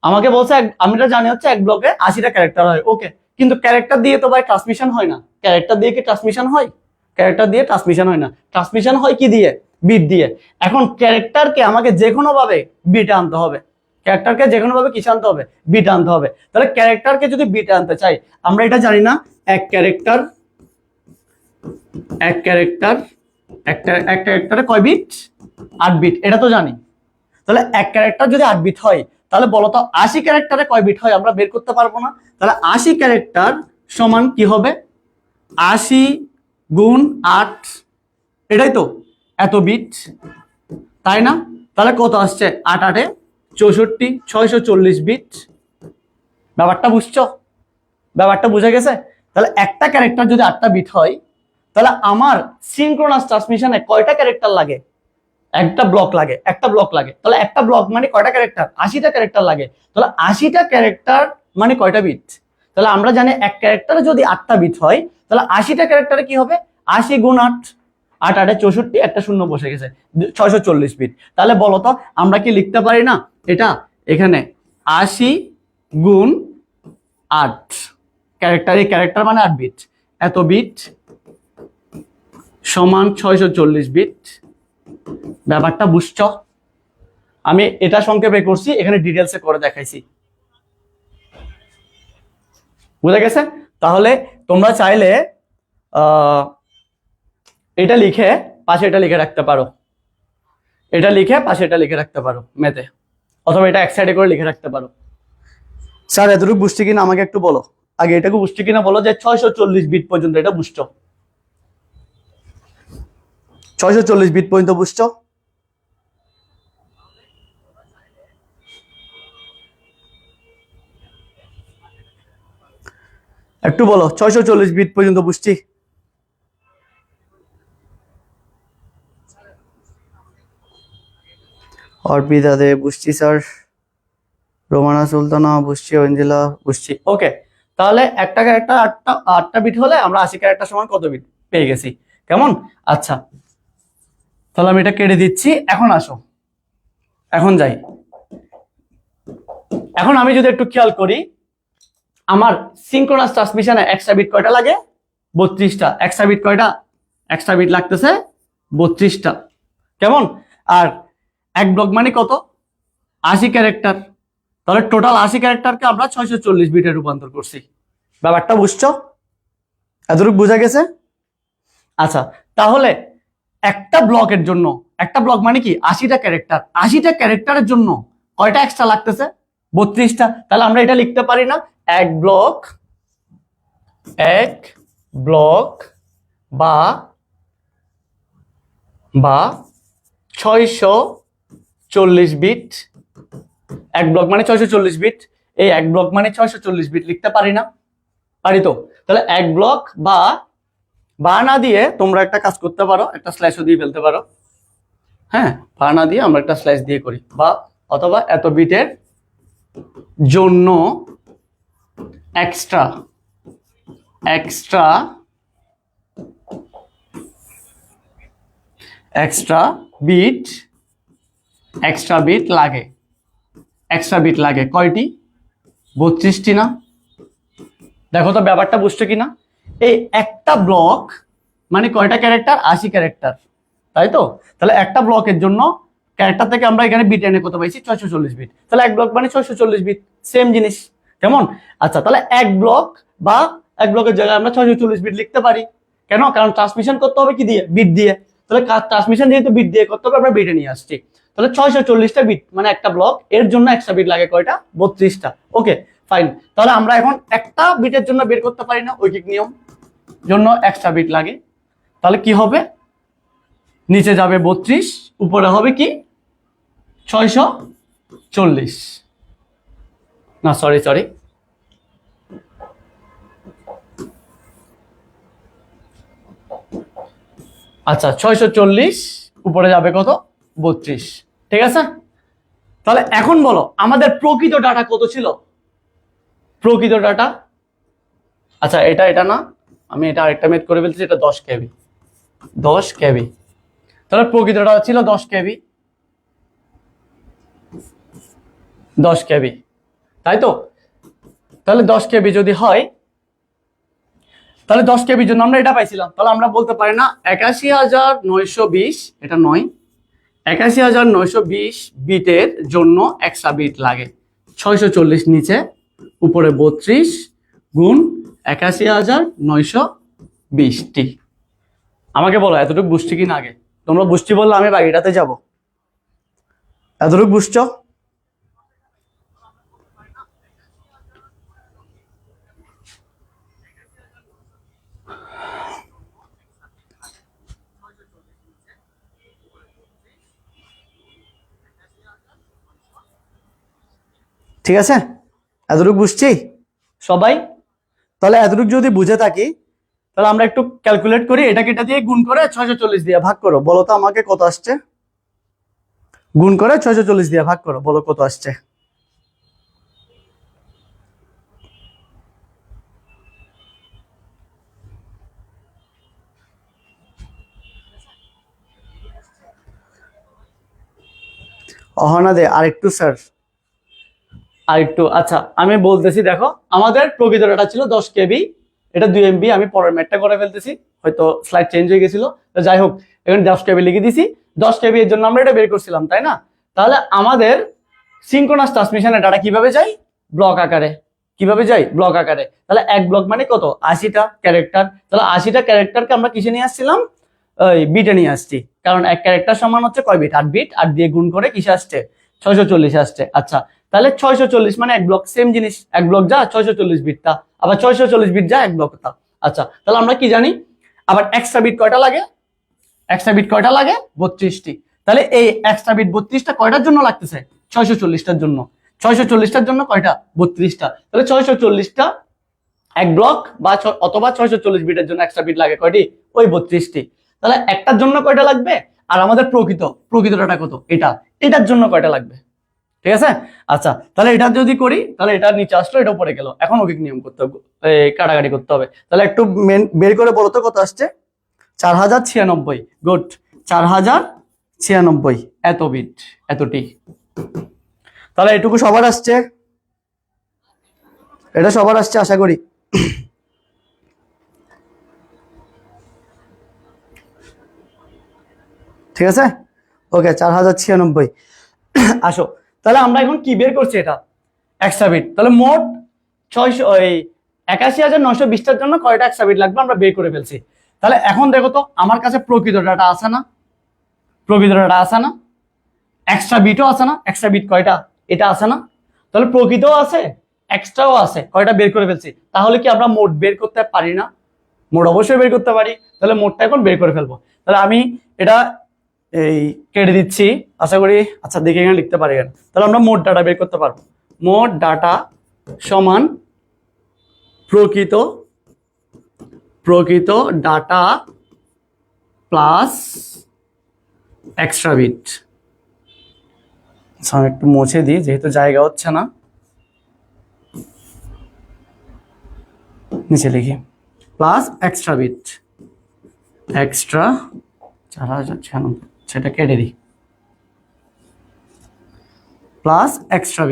আমাকে বলছে আমরা জানি হচ্ছে এক ব্লকে 80টা ক্যারেক্টার হয়, ওকে, কিন্তু ক্যারেক্টার দিয়ে তো ভাই ট্রান্সমিশন হয় না। ক্যারেক্টার দিয়ে কি ট্রান্সমিশন হয়? ক্যারেক্টার দিয়ে ট্রান্সমিশন হয় না, ট্রান্সমিশন হয় কি দিয়ে, বিট দিয়ে। এখন ক্যারেক্টারকে আমাকে যে কোনো ভাবে বিটে আনতে হবে, ক্যারেক্টারকে যে কোনো ভাবে কিসে আনতে হবে, বিট আনতে হবে। তাহলে ক্যারেক্টারকে যদি বিটে আনতে চাই, আমরা এটা জানি না, এক ক্যারেক্টার এক ক্যারেক্টারে কয় বিট, 8 বিট, এটা তো জানি। তাহলে এক ক্যারেক্টার যদি 8 বিট হয়, তাহলে বলতো 80 ক্যারেক্টারে কয় বিট হয়, আমরা বের করতে পারবো না। তাহলে 80 ক্যারেক্টার সমান কি হবে, 80 গুণ 8, এটাই তো এত বিট, তাই না? তাহলে কত আসছে, 8 8 64, 640 বিট। ব্যাপারটা বুঝছো, ব্যাপারটা বুঝে গেছে। তাহলে একটা ক্যারেক্টার যদি 8টা বিট হয়, তাহলে আমার সিনক্রোনাস ট্রান্সমিশনে কয়টা ক্যারেক্টার লাগে, একটা ব্লক লাগে, একটা ব্লক লাগে। তাহলে একটা ব্লক মানে কয়টা ক্যারেক্টার, 80টা ক্যারেক্টার লাগে। তাহলে 80টা ক্যারেক্টার মানে কয়টা বিট? তাহলে আমরা জানি এক ক্যারেক্টারে যদি 8টা বিট হয়, তাহলে 80টা ক্যারেক্টারে কি হবে, 80 গুণ 8, 8 8 64, একটা শূন্য বসে গেছে, 640 বিট। তাহলে বলো তো আমরা কি লিখতে পারি না এটা, এখানে 80 গুণ 8 ক্যারেক্টার, এই ক্যারেক্টার মানে 8 বিট, এত বিট সমান 640 বিট। ব্যাপারটা বুঝছ? আমি এটা সংক্ষেপে করছি, এখানে ডিটেলসে করে দেখাইছি, বুঝা গেছে। তাহলে তোমরা চাইলে এটা লিখে পাশে এটা লিখে রাখতে পারো, এটা লিখে পাশে এটা লিখে রাখতে পারো ম্যাথে, অথবা এটা এক সাইডে করে লিখে রাখতে পারো। স্যার এতটুকু বুঝছি কিনা আমাকে একটু বলো, আগে এটাকে বুঝছি কিনা বলো, যে 640 বিট পর্যন্ত এটা বুঝছো, 640 বিট পর্যন্ত বুঝছো? একটু বলো, 640 বিট পর্যন্ত বুঝছি? অর্পিতা দে বুঝছি স্যার, রোমানা সুলতানা বুঝছি, অঞ্জিলা বুঝছি, ওকে। তাহলে একটা ক্যারেক্টার 8টা বিট হলে আমরা 80 ক্যারেক্টার সমান কত বিট পেয়ে গেছি, কেমন? আচ্ছা তাহলে আমি এটা কেটে দিচ্ছি। এখন আসো, এখন যাই। এখন আমি যদি একটু খেয়াল করি, আমার সিনক্রোনাস ট্রান্সমিশনে এক্সট্রা বিট কয়টা লাগে, 32টা। এক্সট্রা বিট কয়টা, এক্সট্রা বিট লাগতেছে 32টা, কেমন? আর এক ব্লক মানে কত, 80 ক্যারেক্টার। তাহলে টোটাল 80 ক্যারেক্টারকে আমরা 640 বিটে রূপান্তর করছি। ব্যাপারটা বুঝছো? এতটুকু বোঝা গেছে? আচ্ছা তাহলে একটা ব্লকের জন্য, একটা ব্লক মানে কি 80টা ক্যারেক্টার, 80টা ক্যারেক্টারের জন্য কয়টা এক্সট্রা লাগতেছে, 32টা। তাহলে আমরা এটা লিখতে পারি না, এক ব্লক বা বা 640 বিট। এক ব্লক মানে 640 বিট, এই এক ব্লক মানে 640 বিট লিখতে পারি না? পারি তো। তাহলে এক ব্লক বা না দিয়ে তোমরা একটা কাজ করতে পারো, একটা স্ল্যাশও দিয়ে ফেলতে পারো, হ্যাঁ, বা না দিয়ে আমরা একটা স্ল্যাশ দিয়ে করি, বা অথবা এত বিটের জন্য এক্সট্রা বিট লাগে। এক্সট্রা বিট লাগে কয়টি, 32টি না? দেখো তো ব্যাপারটা বুঝছো কিনা। এই একটা ব্লক মানে কয়টা ক্যারেক্টার, 80 ক্যারেক্টার, তাই তো। তাহলে একটা ব্লকের জন্য ক্যারেক্টার থেকে আমরা এখানে বিট এনে কত পাইছি, 640 বিট। তাহলে এক ব্লক মানে 640 বিট, সেম জিনিস। কেমন? আচ্ছা, তাহলে এক ব্লক বা এক ব্লকের জায়গায় আমরা 640 বিট লিখতে পারি। কেন? কারণ ট্রান্সমিশন করতে হবে কি দিয়ে? বিট দিয়ে। তাহলে ট্রান্সমিশন যেহেতু বিট দিয়ে করতে হবে, আমরা বিটে নিয়ে আসছি। তাহলে 640টা বিট মানে একটা ব্লক, এর জন্য এক্সট্রা বিট লাগে কয়টা? 32টা। Okay fine. তাহলে আমরা এখন একটা বিটের জন্য বের করতে পারি না, ঐকিক নিয়ম জন্য এক্সট্রা বিট লাগে। তাহলে কি হবে? নিচে যাবে 32, উপরে হবে কি 640। না সরি আচ্ছা, 640 উপরে যাবে কত? 32। ঠিক আছে? তাহলে এখন বলো আমাদের প্রকৃত ডাটা কত ছিল? প্রকৃত ডাটা, আচ্ছা এটা না, আমি এটা আরেকটা মেথ করে ফেলছি, এটা 10 কেবি। 10 কেবি। তাহলে প্রকৃত ডাটা ছিল 10 কেবি। 10 কেবি, তাই তো? তাহলে 10 কেবি যদি হয়, তাহলে 10 কেবির জন্য আমরা এটা পাইছিলাম। তাহলে আমরা বলতে পারি না 81,920, এটা নয়, 81,920 বিটের জন্য এক্সট্রা বিট লাগে 640 নিচে, উপরে 32 গুণ 81,920টি। আমাকে বলো এতটুকু বুঝছি কিনা আগে? তোমরা বুঝছি বললে আমি বাকিটাতে যাব। এতটুকু বুঝছো? ঠিক আছে, এতটুকু বুঝছি সবাই? তাহলে এতটুকু যদি বুঝে থাকি, তাহলে আমরা একটু ক্যালকুলেট করি। এটাকে এটা দিয়ে গুণ করে 640 দিয়ে ভাগ করো, বলো তো আমাকে কত আসছে? গুণ করে 640 দিয়ে ভাগ করো, বলো কত আসছে? অহনা দে আরেকটু স্যার, আরেকটু। আচ্ছা আমি বলতেছি, দেখো আমাদের প্রকৃত ডাটা ছিল 10 কেবি, এটা 2 MB। আমি পরের ম্যাথটা করে ফেলতেছি, হয়তো স্লাইড চেঞ্জ হয়ে গেছিল, তো যাই হোক এখানে 10 কেবি লিখে দিছি। 10 কেবি এর জন্য আমরা এটা বের করছিলাম, তাই না? তাহলে আমাদের সিনক্রোনাস ট্রান্সমিশনের ডাটা কিভাবে যায়? ব্লক আকারে। কিভাবে যায়? ব্লক আকারে। তাহলে এক ব্লক মানে কত? 80টা ক্যারেক্টার। তাহলে 80টা ক্যারেক্টারকে আমরা কিসে নিয়ে আসছিলাম? ওই বিটে নিয়ে আসছি, কারণ এক ক্যারেক্টার সমান হচ্ছে কয় বিট? 8 বিট। 8 দিয়ে গুণ করে কিসে আসছে? 640 আসছে। আচ্ছা, তাহলে 640 মানে এক ব্লক, সেম জিনিস, এক ব্লক যা 640 বিটটা, আবার 640 বিট যা এক ব্লকটা। আচ্ছা, তাহলে আমরা কি জানি? আবার এক্সট্রা বিট কয়টা লাগে? এক্সট্রা বিট কয়টা লাগে? 32টি। তাহলে এই এক্সট্রা বিট 32টা কয়টার জন্য লাগতেছে? 640টার জন্য। 640টার জন্য কয়টা? 32টা। তাহলে 640টা এক ব্লক বা অথবা 640 বিটের জন্য এক্সট্রা বিট লাগে কয়টি? ওই 32টি। তাহলে একটার জন্য কয়টা লাগবে? আর আমাদের প্রকৃত ডাটা কত? এটার জন্য কয়টা লাগবে? ঠিক আছে? আচ্ছা, তাহলে এটা যদি করি, তাহলে এটা নিচে আসলো, এটা উপরে গেল। এখন ঐকিক নিয়ম করতে হবে, কাটাকাটি করতে হবে। তাহলে একটু বের করে বলো তো কত আসছে? 4096। গুড, 4096 এত বিট, এতটি। তাহলে এটুকু সবার আসছে? এটা সবার আসছে আশা করি। ঠিক আছে, ওকে, 4096। আসো, তাহলে আমরা এখন কি বের করছি? এটা এক্সট্রা বিট। তাহলে মোট 81,920টার জন্য কয়টা এক্সট্রা বিট লাগবে আমরা বের করে ফেলছি। তাহলে এখন দেখো তো আমার কাছে প্রকৃত ডাটা আছে না? প্রকৃত ডাটা আছে না? এক্সট্রা বিটও আছে না? এক্সট্রা বিট কয়টা? এটা আছে না? তাহলে প্রকৃতও আছে, এক্সট্রাও আছে, কয়টা বের করে ফেলছি। তাহলে কি আমরা মোট বের করতে পারি না? মোট অবশ্যই বের করতে পারি। তাহলে মোটটা এখন বের করে ফেলবো। তাহলে আমি এটা এই কেটে দিচ্ছি আশা করি। আচ্ছা দেখে এখানে লিখতে পারি। তাহলে আমরা মোট ডাটা বের করতে পারবো। মোট ডাটা সমান প্রকৃত ডাটা প্লাস এক্সট্রা বিট। আচ্ছা আমি একটু মুছে দিই, যেহেতু জায়গা হচ্ছে না। নিচে লিখি প্লাস এক্সট্রা বিট, এক্সট্রা 4096, সেটা কেটে দিই, প্লাস এক্সট্রা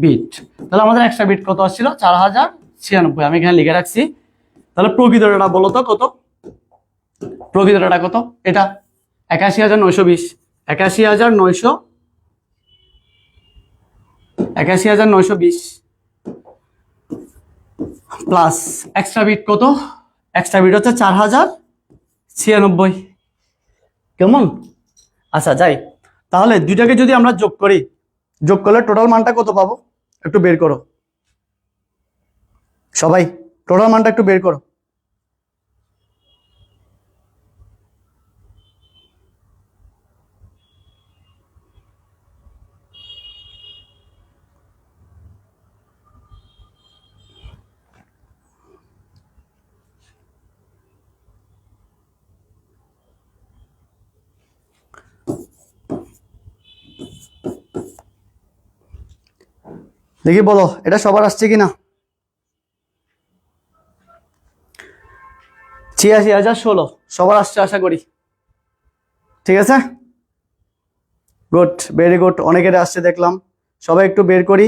বিট, তাহলে আমাদের এক্সট্রা বিট কত আসছিল? 4096। আমি এখানে লিখে রাখছি। তাহলে প্রকৃত ডাটা বলো তো কত? প্রকৃত ডাটা কত? এটা 81,920। 81,920 ৮১,৯২০ প্লাস এক্সট্রা বিট কত? এক্সট্রা বিট হচ্ছে ৪,০৯৬। কেমন? আচ্ছা যাই, তাহলে দুইটাকে যদি আমরা যোগ করি, যোগ করলে টোটাল মানটা কত পাবো একটু বের করো সবাই, টোটাল মানটা একটু বের করো। দেখি বলো এটা সবার আসছে কিনা। ৮৬,০১৬ সবার আসছে আশা করি। ঠিক আছে, গুড, ভেরি গুড, অনেকের আসছে দেখলাম। সবাই একটু বের করি।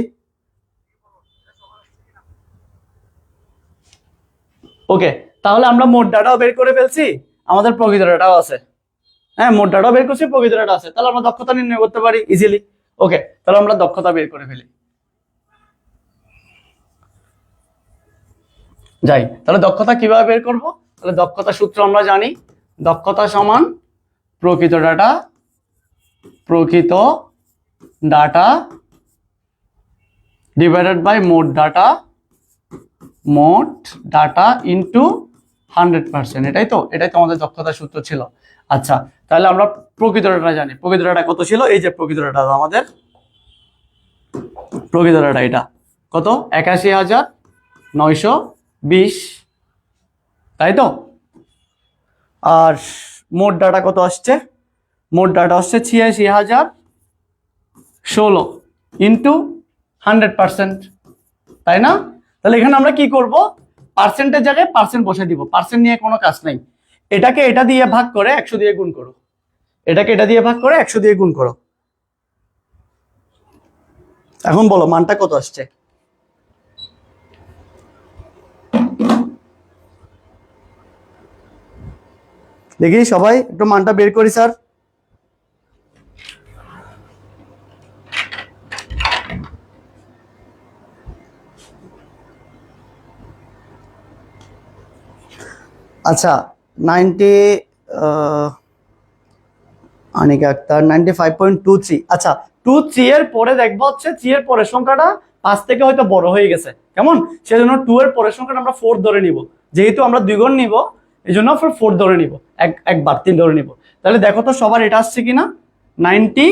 ওকে, তাহলে আমরা মোট ডাটাও বের করে ফেলছি, আমাদের প্রকৃত ডাটাও আছে। হ্যাঁ, মোট ডাটাও বের করছি, প্রকৃত ডাটা আছে, তাহলে আমরা দক্ষতা নির্ণয় করতে পারি ইজিলি। ওকে, তাহলে আমরা দক্ষতা বের করে ফেলি। যাই, তাহলে দক্ষতা কিভাবে বের করব? তাহলে দক্ষতা সূত্র আমরা জানি, দক্ষতা সমান প্রকৃত ডাটা ডিভাইডেড বাই মোট ডাটা ইন্টু 100%। এটাই তো আমাদের দক্ষতা সূত্র ছিল। আচ্ছা, তাহলে আমরা প্রকৃত ডাটা জানি। প্রকৃত ডাটা কত ছিল? এই যে প্রকৃত ডাটা, আমাদের প্রকৃত ডাটা এটা কত? ৮১,৯২০, তাই তো? আর মোট ডাটা কত আসছে? মোট ডাটা আসছে ৮৬,০১৬ ইন্টু 100%, তাই না? তাহলে এখানে আমরা কি করব? পার্সেন্টের জায়গায় পার্সেন্ট বসে দিব, পার্সেন্ট নিয়ে কোনো কাজ নাই। এটাকে এটা দিয়ে ভাগ করে 100 দিয়ে গুণ করো, এটাকে এটা দিয়ে ভাগ করে 100 দিয়ে গুণ করো। এখন বলো মানটা কত আসছে? দেখি সবাই একটু মানটা বের করি স্যার। আচ্ছা, 90 আনিকা আক্তার 95.23। আচ্ছা, 2 3 এর পরে দেখবো হচ্ছে 3 এর পরের সংখ্যাটা 5 থেকে হয়তো বড় হয়ে গেছে, কেমন? সেজন্য 2 এর পরের সংখ্যাটা আমরা 4 ধরে নিব, যেহেতু আমরা 2 গুণ নিব এই জন্য 4 ধরে নিব, একবার 3 ধরে নিব। তাহলে দেখো তো সবার এটা আসছে কিনা। 90,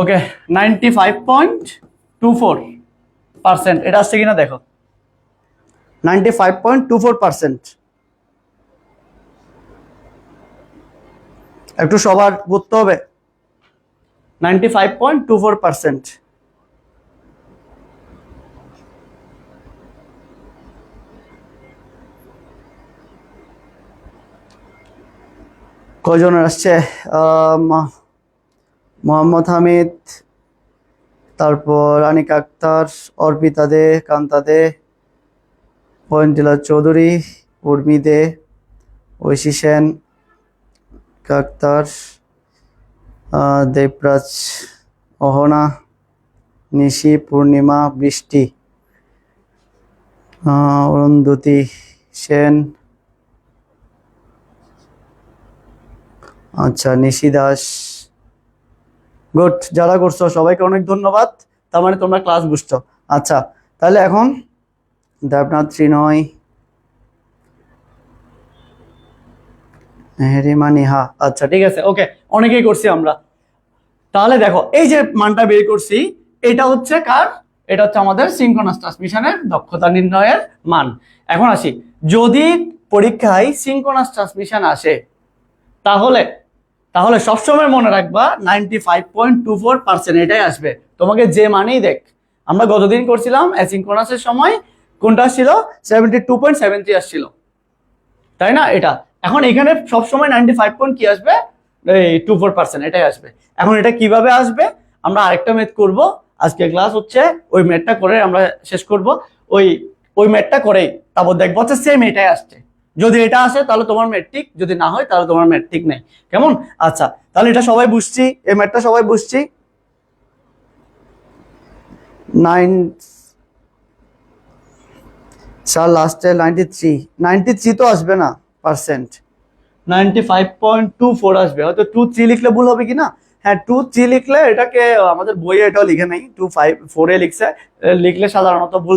ওকে, 95.24%, এটা আসছে কিনা দেখো। 95.24%, একটু সবার বুঝতে হবে। 95.24%। কয়জনের আসছে? মোহাম্মদ হামিদ, তারপর আনিকা আক্তার, অর্পিতা দে, কান্তা দে, পয়েন্টিলা চৌধুরী, উর্মি দে, ঐশী সেন, আক্তার, দেবরাজ, অহনা, নিশি, পূর্ণিমা, বৃষ্টি, অরুন্ধতী সেন, আচ্ছা নিশি দাস। গুড, যারা করছো সবাইকে অনেক ধন্যবাদ, তার মানে তোমরা ক্লাস বুঝছো। আচ্ছা, তাহলে এখন দেবনাথ, ত্রিনয়, হেরিমা, নিহা। আচ্ছা ঠিক আছে, ওকে, অনেকেই করছি আমরা। তাহলে দেখো এই যে মানটা বের করছি, এটা হচ্ছে কার? এটা হচ্ছে আমাদের সিনক্রোনাস ট্রান্সমিশনের দক্ষতা নির্ণয়ের মান। এখন আসি, যদি পরীক্ষায় সিনক্রোনাস ট্রান্সমিশন আসে তাহলে সবসময় মনে রাখবা 95.24% এটাই আসবে, তোমাকে যে মানেই দেখ। আমরা গতদিন করছিলাম অ্যাসিনক্রোনাসের সময় কোনটা ছিল? 72.73 আসছিল, তাই না? এটা এখন এখানে সবসময় 95 কি আসবে? এই 24% এটাই আসবে। এখন এটা কিভাবে আসবে? আমরা আরেকটা ম্যাথ করব, আজকে ক্লাস হচ্ছে ওই ম্যাথটা করে আমরা শেষ করব। ওই ম্যাথটা করেই তারপর দেখবো হচ্ছে সেম এটাই আসছে। যদি এটা আসে তাহলে তোমার ম্যাট্রিক, যদি না হয় তাহলে তোমার ম্যাট্রিক নেই। কেমন? আচ্ছা, তাহলে এটা সবাই বুঝছি, এই ম্যাথটা সবাই বুঝছি। 9 স্যার লাস্টে 93 তো আসবে না পার্সেন্ট, 95.24 আসবে। হয়তো 23 লিখলে ভুল হবে কি না? হ্যাঁ, 23 লিখলে এটাকে আমাদের বইয়ে এটাও লিখে নাই, 254 লিখছে, লিখলে সাধারণত ভুল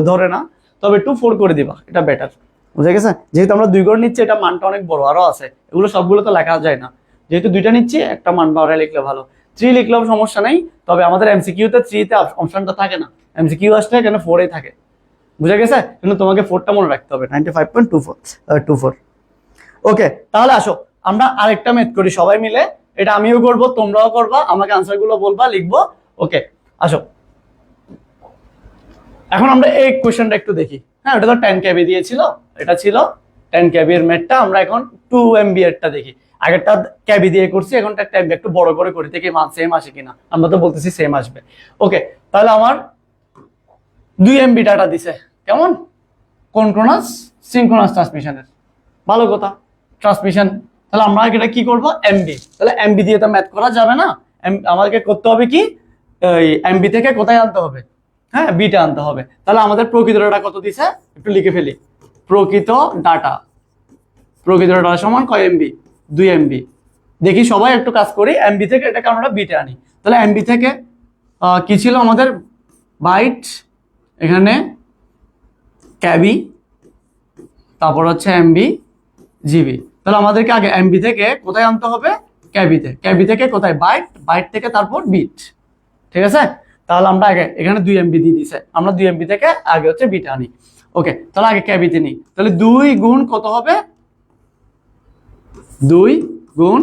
ধরে না, তবে 24 করে দিবা, এটা বেটার। বুঝে গেছে? যেহেতু আমরা 2 ঘর নিচ্ছি, এটা মানটা অনেক বড়, আরো আছে, এগুলো সবগুলো তো লেখা যায় না, যেহেতু 2টা নিচ্ছি, একটা মান বাড়ায় লিখলে ভালো। 3 লিখলেও সমস্যা নেই, তবে আমাদের MCQ তে 3 তে অপশনটা থাকে না, MCQ আসলে কেন 4 এ থাকে। বুঝে গেছে? কিন্তু তোমাকে 4টা মনে রাখতে হবে, 95.24। ওকে, তাহলে আসো আমরা আরেকটা ম্যাথ করি সবাই মিলে, এটা আমিও করব, তোমরাও করবা, আমাকে আনসার গুলো বলবা, লিখবো। ওকে, আসো এখন আমরা এই কোশ্চেনটা একটু দেখি। হ্যাঁ, এটা তো 10 কেবি দিয়েছিল, এটা ছিল 10 কেবি এর ম্যাথটা, আমরা এখন 2 MB এরটা দেখি। আগেরটা কেবি দিয়ে করছি, এখনটা MB একটু বড় করে করি, দেখি মান সেম আসে কিনা, আমরা তো বলতেছি সেম আসবে। ওকে, তাহলে আমার 2 MB ডাটা দিছে, কেমন? কনক্রোনাস সিনক্রোনাস ট্রান্সমিশনের, ভালো কথা, ট্রান্সমিশন। তাহলে আমরা এটা কি করব? MB। তাহলে MB দিয়ে তো ম্যাথ করা যাবে না, আমাদেরকে করতে হবে কি, এই MB থেকে কোথায় আনতে হবে? হ্যাঁ, বিটা আনতে হবে। তাহলে আমাদের প্রকৃত ডাটা কত দিছে একটু লিখে ফেলি। প্রকৃত ডাটা সমান কয় MB? 2 MB। দেখি সবাই একটু কাজ করি, MB থেকে এটাকে আমরা বিটা আনি। তাহলে MB থেকে কি ছিল আমাদের? বাইট, এখানে কেবি, তারপর হচ্ছে MB জিবি। তাহলে আমাদেরকে আগে MB থেকে কোথায় আনতে হবে? কেবিতে। কেবি থেকে কোথায়? বাইট থেকে তারপর বিট। ঠিক আছে? তাহলে আমরা আগে এখানে 2 MB দিয়ে দিছে, আমরা 2 MB থেকে আগে হচ্ছে বিটা আনি। ওকে, তাহলে আগে কেবিতে নিই। তাহলে 2 গুণ কত হবে? 2 গুণ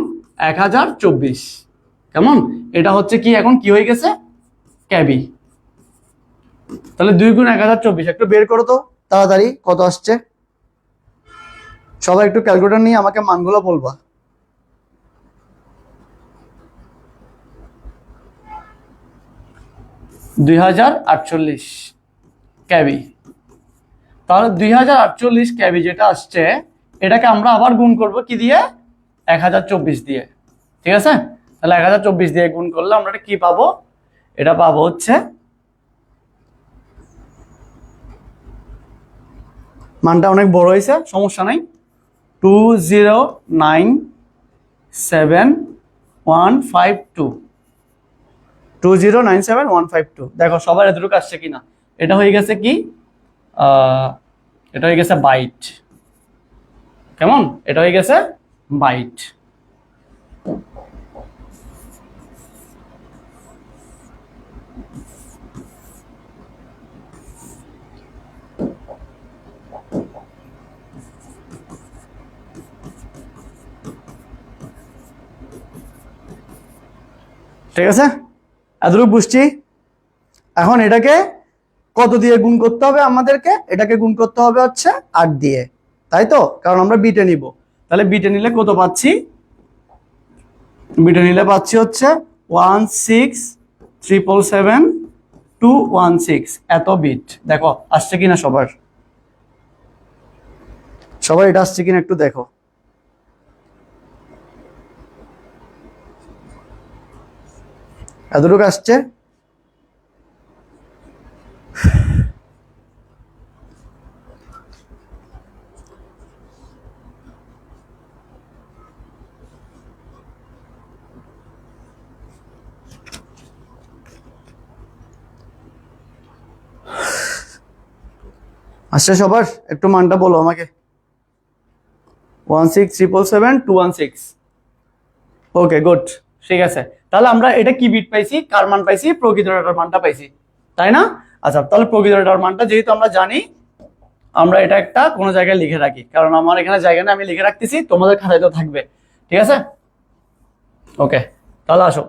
1024। কেমন? এটা হচ্ছে কি, এখন কি হয়ে গেছে? কেবি। তাহলে 2 গুণ 1024 একটু বের করো তো তাড়াতাড়ি, কত আসছে? সবাই একটু ক্যালকুলেটর নিয়ে আমাকে মানগুলো বলবা। 2048 কেবি। তাহলে 2048 কেবি যেটা আসছে, এটাকে আমরা আবার গুণ করব কি দিয়ে? 1024 দিয়ে। ঠিক আছে? তাহলে 1024 দিয়ে গুণ করলে আমরা কি পাবো? এটা পাবো হচ্ছে, মানটা অনেক বড় হয়েছে, সমস্যা নাই, 2097152। 2097152। দেখো সবার এতটুকু আসছে কিনা। এটা হয়ে গেছে কি, এটা হয়ে গেছে বাইট। কেমন? এটা হয়ে গেছে বাইট। ঠিক আছে? এতটুকু বুঝছি। এখন এটাকে কত দিয়ে গুণ করতে হবে আমাদেরকে? এটাকে গুণ করতে হবে হচ্ছে 8 দিয়ে, তাই তো? কারণ আমরা বিটে নিব। তাহলে বিটে নিলে কত পাচ্ছি? বিটে নিলে পাচ্ছি হচ্ছে 16777 এত বিট। দেখো আসছে কিনা সবার, সবার এটা আসছে কিনা একটু দেখো। এতটুকু আসছে। আসছে সবার? একটু মানটা বলো আমাকে। 16777 ওকে, গুড। ঠিক আছে, তাহলে আমরা এটা কি বিট পাইছি, কার মান পাইছি? প্রকৃত ডাটার মানটা পাইছি, তাই না? আচ্ছা, তাহলে প্রকৃত ডাটার মানটা যেহেতু আমরা জানি, আমরা এটা একটা কোনো জায়গায় লিখে রাখি, কারণ আমার এখানে জায়গা নেই, আমি লিখে রাখতেছি, তোমাদের খাতায় তো থাকবে। ঠিক আছে? ওকে, তাহলে আসো।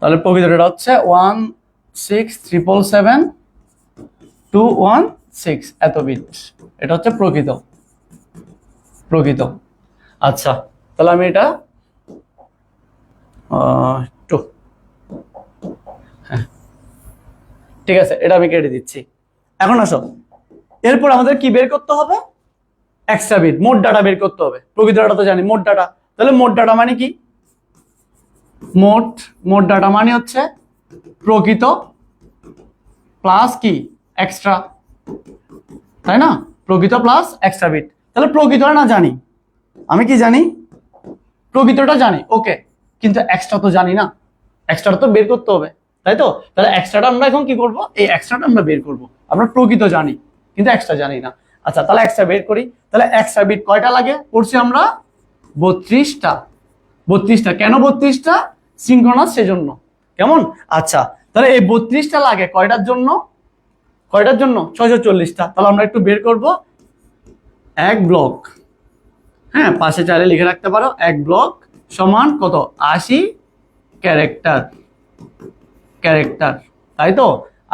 তাহলে প্রকৃত ডাটা হচ্ছে 16777 এত বিট। এটা হচ্ছে প্রকৃত। আচ্ছা, তাহলে আমি এটা একটু, হ্যাঁ ঠিক আছে, এটা আমি কেটে দিচ্ছি। এখন আসো, এরপর আমাদের কি বের করতে হবে? এক্সট্রা বিট, মোট ডাটা বের করতে হবে। প্রকৃত ডাটা তো জানি মোট ডাটা, তাহলে মোট ডাটা মানে কি? মোট ডাটা মানে হচ্ছে প্রকৃত প্লাস কি এক্সট্রা, তাই না? প্রকৃত প্লাস এক্সট্রা বিট। তাহলে প্রকৃতটা না জানি, আমি কি জানি? প্রকৃতটা জানি, ওকে, কিন্তু এক্সট্রা তো জানি না, এক্সট্রাটা তো বের করতে হবে, তাই তো? তাহলে এক্সট্রাটা আমরা এখন কি করব? এই এক্সট্রাটা আমরা বের করব। আমরা প্রকৃত জানি কিন্তু এক্সট্রা জানি না। আচ্ছা, তাহলে এক্সট্রা বের করি। তাহলে এক্সট্রা বিট কয়টা লাগে পড়ছি আমরা? 32টা। 32টা কেন 32টা? সিনক্রোনাস সেজন্য, কেমন? আচ্ছা, তাহলে এই 32টা লাগে কয়টার জন্য? 640টা। তাহলে আমরা একটু বের করব। এক ব্লক, হ্যাঁ, পাশে চাইলে লিখে রাখতে পারো, এক ব্লক সমান কত? 80 ক্যারেক্টার, তাই তো?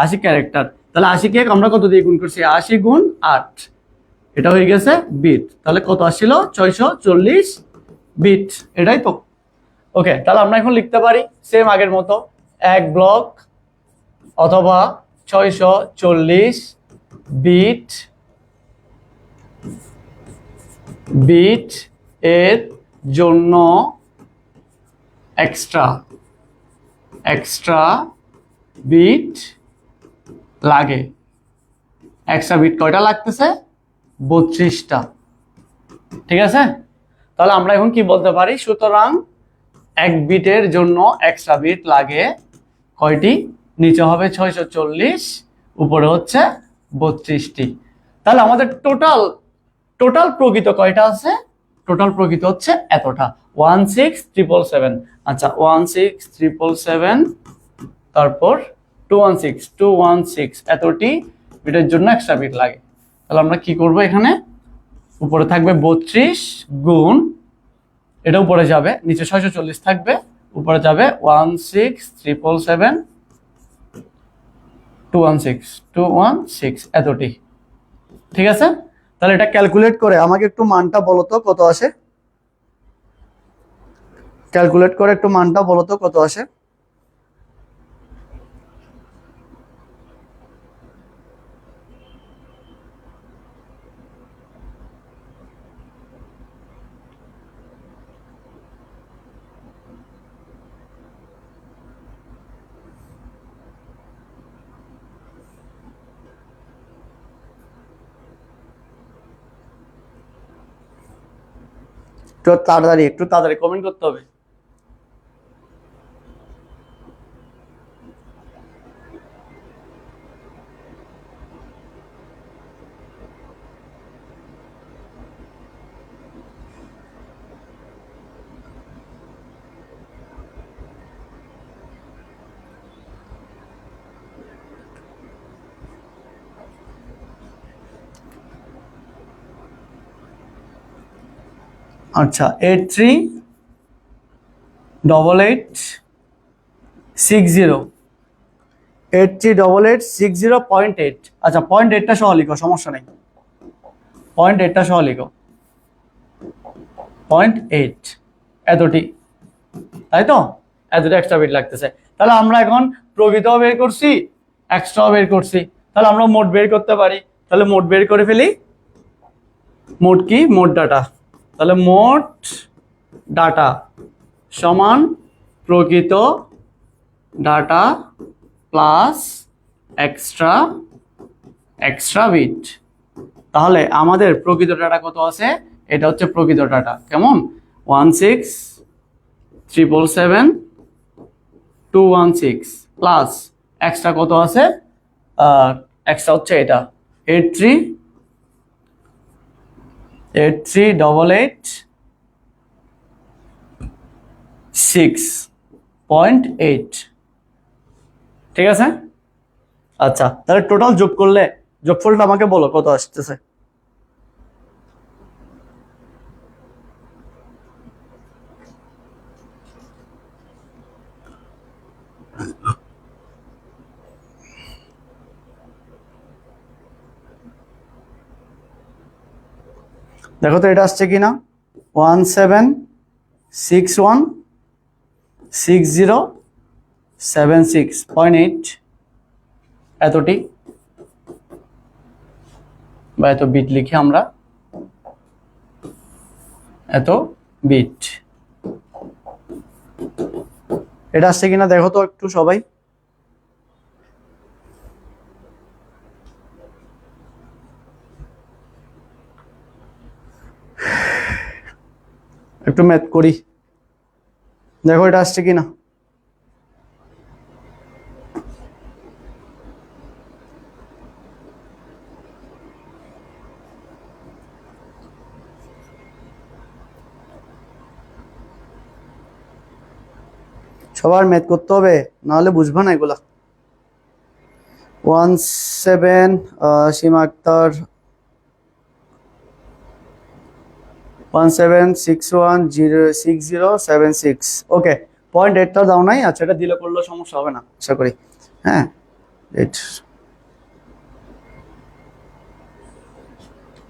80 ক্যারেক্টার। তাহলে 80 কে আমরা কত দিয়ে গুণ করছি? 80 গুণ 8, এটা হয়ে গেছে বিট। তাহলে কত আসছিল? 640 বিট, এটাই তো। ওকে, তাহলে আমরা এখন লিখতে পারি সেম আগের মতো, এক ব্লক অথবা 640 বিট এর জন্য এক্সট্রা বিট লাগে। এক্সট্রা বিট কয়টা লাগতেছে? 32টা, ঠিক আছে? তাহলে আমরা এখন কি বলতে পারি? সুতরাং এক বিটের জন্য এক্সট্রা বিট লাগে কয়টি? নিচে হবে 640, উপরে হচ্ছে 32টি। তাহলে আমাদের টোটাল প্রকৃত কয়টা আছে? টোটাল প্রকৃত হচ্ছে এতটা, 16777। আচ্ছা, 16777, তারপর 216 এতটি বিটের জন্য এক্সট্রা বিট লাগে। তাহলে আমরা কি করব? এখানে উপরে থাকবে 32 গুণ, এটা উপরে যাবে, নিচে 640 থাকবে, উপরে যাবে 16777 216 এতটি, ঠিক আছে? তাহলে এটা ক্যালকুলেট করে আমাকে একটু মানটা বলো তো কত আসে? ক্যালকুলেট করে একটু মানটা বলো তো কত আসে? একটু তাড়াতাড়ি কমেন্ট করতে হবে। আচ্ছা, 838860 আচ্ছা, 0.8টা সহ লিখো, সমস্যা নেই, 0.8টা সহ লিখো, 0.8 এতটি, তাই তো? এতটা এক্সট্রা বিট লাগতেছে। তাহলে আমরা এখন প্রকৃত বের করছি, এক্সট্রা বের করছি, তাহলে আমরা মোট বের করতে পারি। তাহলে মোট বের করে ফেলি। মোট কি? মোট ডাটা। তাহলে মোট ডাটা সমান প্রকৃত ডাটা প্লাস এক্সট্রা বিট। তাহলে আমাদের প্রকৃত ডাটা কত আছে? এটা হচ্ছে প্রকৃত ডাটা, কেমন? 16777 প্লাস এক্সট্রা কত আছে? এক্সট্রা হচ্ছে এটা 83886.8, ঠিক আছে? আচ্ছা, তাহলে টোটাল যোগ করলে যোগফলটা আমাকে বলো কত আসতেছে? দেখো তো এটা আসছে কিনা? 17616076.8 এতটি, বা এত বিট লিখি আমরা। এত বিট। এটা আসছে কিনা দেখো তো একটু সবাই। একটু ম্যাথ করি, দেখো এটা আসছে কিনা। সবার ম্যাথ করতে হবে, নাহলে বুঝবা না এগুলা। 17 সীমা আক্তার 17616076। ওকে, 0.8টা দাও নাই, আচ্ছা এটা দিলে করলেও সমস্যা হবে না আশা করি। হ্যাঁ,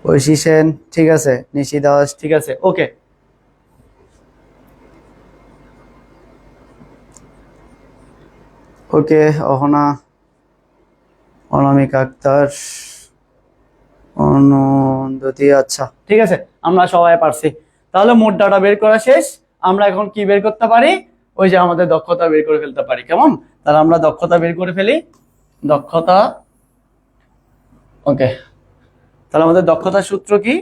ঐশী সেন ঠিক আছে, নিশি দাস ঠিক আছে। ওকে, ওকে অহনা, অনামিকা আক্তার, অনন্দতি, আচ্ছা ঠিক আছে, আমরা সবাই পারছি। তাহলে মোট ডাটা বের করা শেষ। আমরা এখন কি বের করতে পারি, ওই যে আমাদের দক্ষতা বের করে ফেলতে পারি। কেমন? তাহলে আমরা দক্ষতা বের করে ফেলি। দক্ষতা, ওকে, তাহলে আমাদের দক্ষতার সূত্র কি?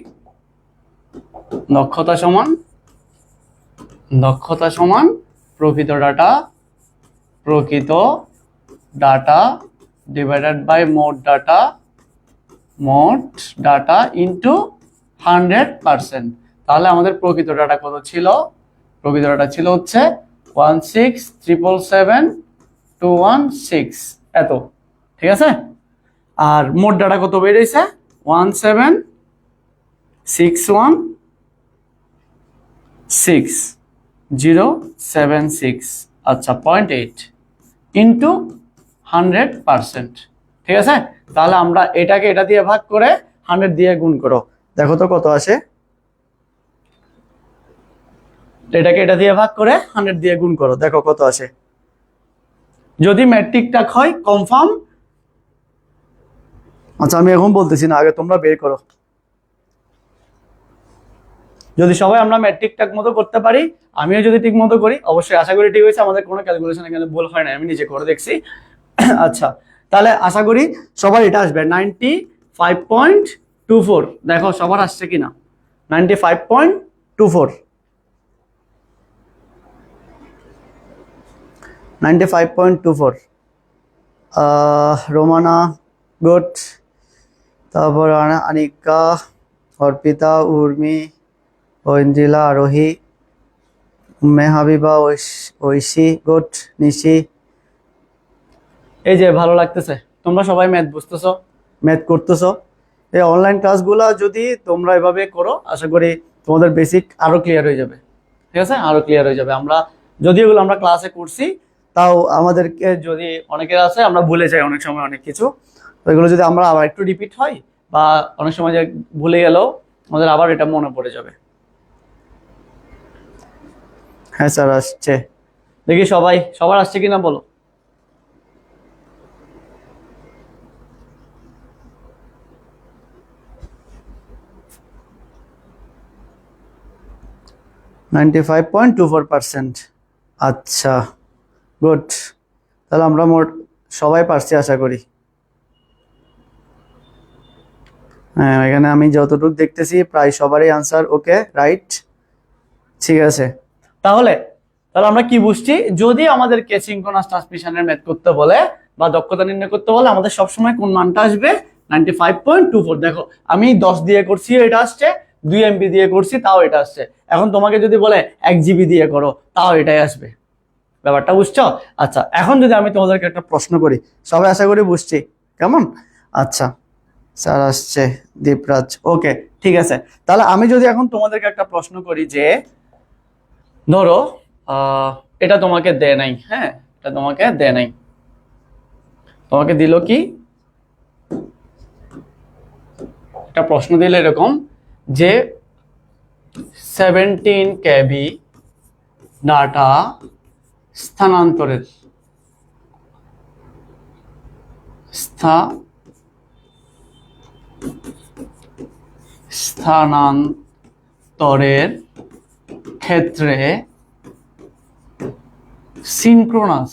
দক্ষতা সমান প্রকৃত ডাটা ডিভাইডেড বাই মোট ডাটা ইন্টু 100%। তাহলে আমাদের প্রকৃত ডাটা কত ছিল? প্রকৃত ডাটা ছিল হচ্ছে 1677216 এত, ঠিক আছে। আর মোট ডাটা কত বেরিয়েছে? 1761076। আচ্ছা, 0.8 ইন্টু 100%, ঠিক আছে। তাহলে আমরা এটাকে এটা দিয়ে ভাগ করে 100 দিয়ে গুণ করো, দেখো তো কত আসে। এটাকে এটা দিয়ে ভাগ করে 100 দিয়ে গুণ করো, দেখো কত আসে। যদি ম্যাট্রিকটাক হয় কনফার্ম। আচ্ছা আমি এখন বলতেছি না, আগে তোমরা বের করো। যদি সবাই আমরা ম্যাট্রিকটাক মতো করতে পারি, আমিও যদি ঠিক মতো করি, অবশ্যই আশা করি ঠিক হয়েছে, আমাদের কোনো ক্যালকুলেশন এখানে ভুল হয় না, আমি নিজে করে দেখছি। আচ্ছা, তাহলে আশা করি সবার এটা আসবে 95.24। দেখো সবার আসছে কিনা 95.24। 95.24। রোমানা গুড, তারপর আনিকা, অর্পিতা, উর্মি, ঐন্দ্রিলা, আরোহী, উম্মে হাবিবা, ঐশী গুড, নিশি। এই যে ভালো লাগতেছে, তোমরা সবাই ম্যাথ বুঝতেছো, ম্যাথ করতেছো। এই অনলাইন ক্লাসগুলো যদি তোমরা এভাবে করো, আশা করি তোমাদের বেসিক আরো ক্লিয়ার হয়ে যাবে, ঠিক আছে, আরো ক্লিয়ার হয়ে যাবে। আমরা যদি এগুলো আমরা ক্লাসে করছি, তাও আমাদেরকে যদি অনেকের আছে আমরা ভুলে যাই অনেক সময় অনেক কিছু, তো এগুলো যদি আমরা আবার একটু রিপিট হয়, বা অনেক সময় যে ভুলে গেলেও আমাদের আবার এটা মনে পড়ে যাবে। হ্যাঁ স্যার আসছে, দেখি সবার আসছে কিনা বলো। %95.24। আচ্ছা গুড, তাহলে আমরা মোট সবাই পারছি আশা করি। হ্যাঁ, এখানে আমি যতটুকু দেখতেছি প্রায় সবারই আনসার ওকে, রাইট, ঠিক আছে। তাহলে আমরা কি বুঝছি, যদি আমাদেরকে সিনক্রোনাস ট্রান্সমিশনের ম্যাথ করতে বলে বা দক্ষতা নির্ণয় করতে বলে, আমাদের সবসময় কোন মানটা আসবে? 95.24। দেখো আমি 10 দিয়ে করছি, এটা আসছে, 2 MB দিয়ে করছি, তাও এটা আসছে। এখন তোমাকে যদি বলে 1 GB দিয়ে করো, তাও এটাই আসবে। ব্যাপারটা বুঝছো? আচ্ছা, এখন যদি আমি তোমাদেরকে একটা প্রশ্ন করি, সবাই আশা করি বুঝছি, কেমন? আচ্ছা স্যার আসছে, দীপরাজ, ওকে ঠিক আছে। তাহলে আমি যদি এখন তোমাদেরকে একটা প্রশ্ন করি যে, ধরো এটা তোমাকে দেয় নাই, হ্যাঁ, এটা তোমাকে দেয় নাই, তোমাকে দিল কি, একটা প্রশ্ন দিলে এরকম যে 17 KB ডাটা স্থানান্তরের ক্ষেত্রে সিনক্রোনাস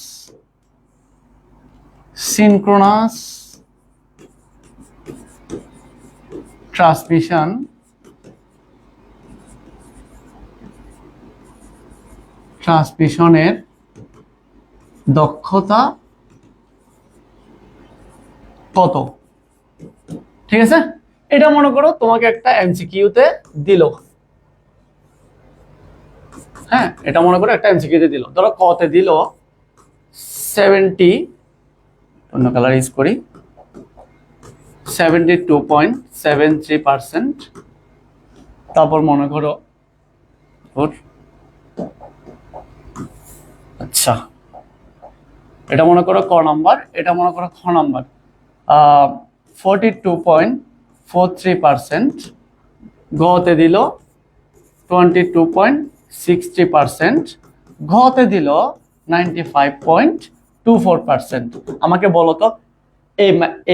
ট্রান্সমিশনের দক্ষতা কত? ঠিক আছে, এটা মনে করো তোমাকে একটা এমসিকিউতে দিল। হ্যাঁ, এটা মনে করো একটা এমসিকিউতে দিল, ধরো কতে দিল 70, অন্য কালার ইউজ করি, 72.73%। তারপর মনে করো আচ্ছা, এটা মনে করো ক নাম্বার, এটা মনে করো খ নাম্বার, 42.43%, গতে দিল 22.60%, ঘতে দিল 95.24%। আমাকে বলো তো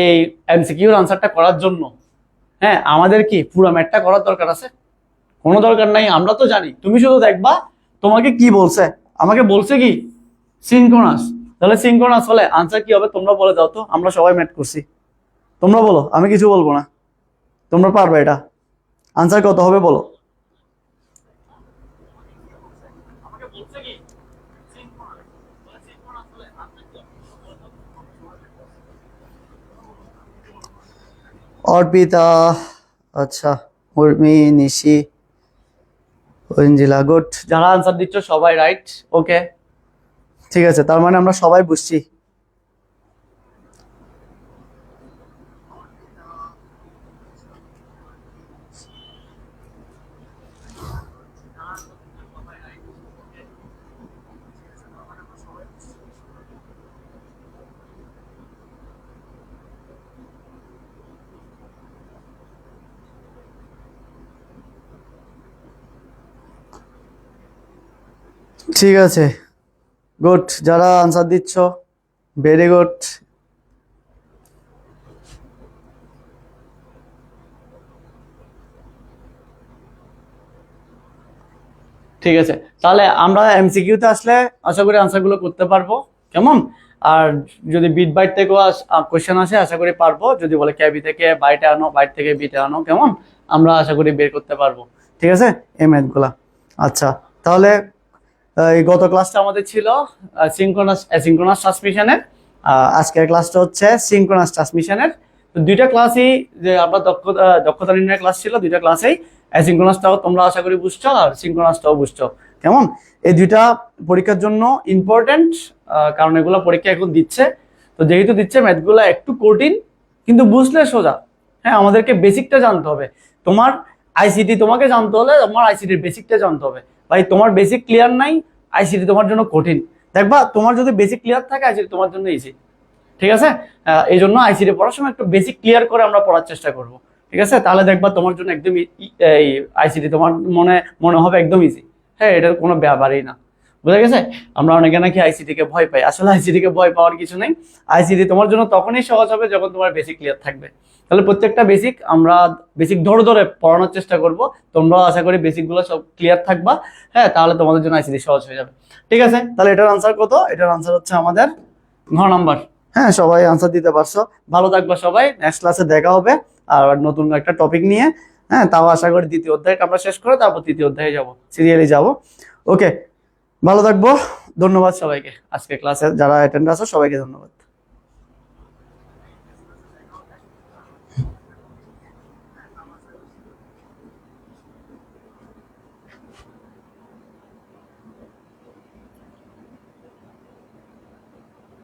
এই এমসিকিউর আনসারটা করার জন্য হ্যাঁ আমাদের কি পুরো ম্যাথটা করার দরকার আছে? কোনো দরকার নাই, আমরা তো জানি। তুমি শুধু দেখবা তোমাকে কি বলছে, আমাকে বলছে কি সিনক্রোনাস, তাহলে সিনক্রোনাস হলে আনসার কি হবে তোমরা বলে দাও তো, আমরা সবাই ম্যাথ করছি, তোমরা বলো, আমি কিছু বলবো না, তোমরা পারবে। এটা আনসার কত হবে বলো? অর্পিতা, আচ্ছা, উর্মি, নিশি, ঐঞ্জিলা, গুড। যারা আনসার দিচ্ছ সবাই রাইট, ওকে ঠিক আছে, তার মানে আমরা সবাই বুঝছি। ঠিক আছে, গুড, যারা আনসার দিচ্ছ ভেরি গুড। ঠিক আছে, তাহলে আমরা এমসিকিউতে আসলে আশা করি আনসারগুলো করতে পারবো, কেমন? আর যদি বিট বাইট থেকেও কোয়েশ্চেন আসে আশা করি পারবো, যদি বলে ক্যাবি থেকে বাইটে আনো, বাইট থেকে বিটে আনো, কেমন আমরা আশা করি বের করতে পারবো। ঠিক আছে, এই ম্যাথগুলা। আচ্ছা, তাহলে এই গত ক্লাসটা আমাদের ছিল অ্যাসিঙ্ক্রোনাস ট্রান্সমিশনের, আজকের ক্লাসটা হচ্ছে সিঙ্ক্রোনাস ট্রান্সমিশনের। তো দুইটা ক্লাসই যে আমরা দক্ষতা নির্ণয়ের ক্লাস ছিল, দুইটা ক্লাসেই অ্যাসিঙ্ক্রোনাসটাও তোমরা আশা করি বুঝছো আর সিঙ্ক্রোনাসটাও বুঝছো, কেমন? এই দুইটা পরীক্ষার জন্য ইম্পর্টেন্ট, কারণ এগুলো পরীক্ষা এখন দিচ্ছে। তো যেহেতু দিচ্ছে ম্যাথগুলো একটু কঠিন, কিন্তু বুঝলে সোজা। হ্যাঁ, আমাদেরকে বেসিকটা জানতে হবে। তোমার আইসিটি তোমাকে জানতে হলে তোমার আইসিটির বেসিকটা জানতে হবে। ভাই তোমার বেসিক ক্লিয়ার নাই, আইসিটি তোমার জন্য কঠিন। দেখবা তোমার যদি বেসিক ক্লিয়ার থাকে আইসিটি তোমার জন্য ইজি। ঠিক আছে, এই জন্য আইসিটি পড়ার সময় একটু বেসিক ক্লিয়ার করে আমরা পড়ার চেষ্টা করব। ঠিক আছে, তাহলে দেখবা তোমার জন্য একদম এই আইসিটি তোমার মনে হবে একদম ইজি। হ্যাঁ, এটার কোনো ব্যাপারই না, বুঝা গেছে? আমরা অনেকে নাকি আইসিটি কে ভয় পাই, আসলে আইসিটি কে ভয় পাওয়ার কিছু নেই। আইসিটি তোমার জন্য তখনই সহজ হবে যখন তোমার বেসিক ক্লিয়ার থাকবে। তাহলে প্রত্যেকটা বেসিক আমরা বেসিক ধরে ধরে পড়ানোর চেষ্টা করব, তোমরাও আশা করি বেসিকগুলো সব ক্লিয়ার থাকবা। হ্যাঁ, তাহলে তোমাদের জন্য আইসিটি সহজ হয়ে যাবে। ঠিক আছে, তাহলে এটার আনসার কত? এটার আনসার হচ্ছে আমাদের ঘ নাম্বার। হ্যাঁ, সবাই আনসার দিতে পারছো, ভালো থাকবা সবাই। নেক্সট ক্লাসে দেখা হবে আর নতুন একটা টপিক নিয়ে। হ্যাঁ, তাও আশা করি দ্বিতীয় অধ্যায়টা আমরা শেষ করে তারপর তৃতীয় অধ্যায়ে যাব, সিরিয়ালি যাব। ওকে, ভালো থাকবো, ধন্যবাদ সবাইকে। আজকে ক্লাসে যারা অ্যাটেন্ড আছো সবাইকে ধন্যবাদ।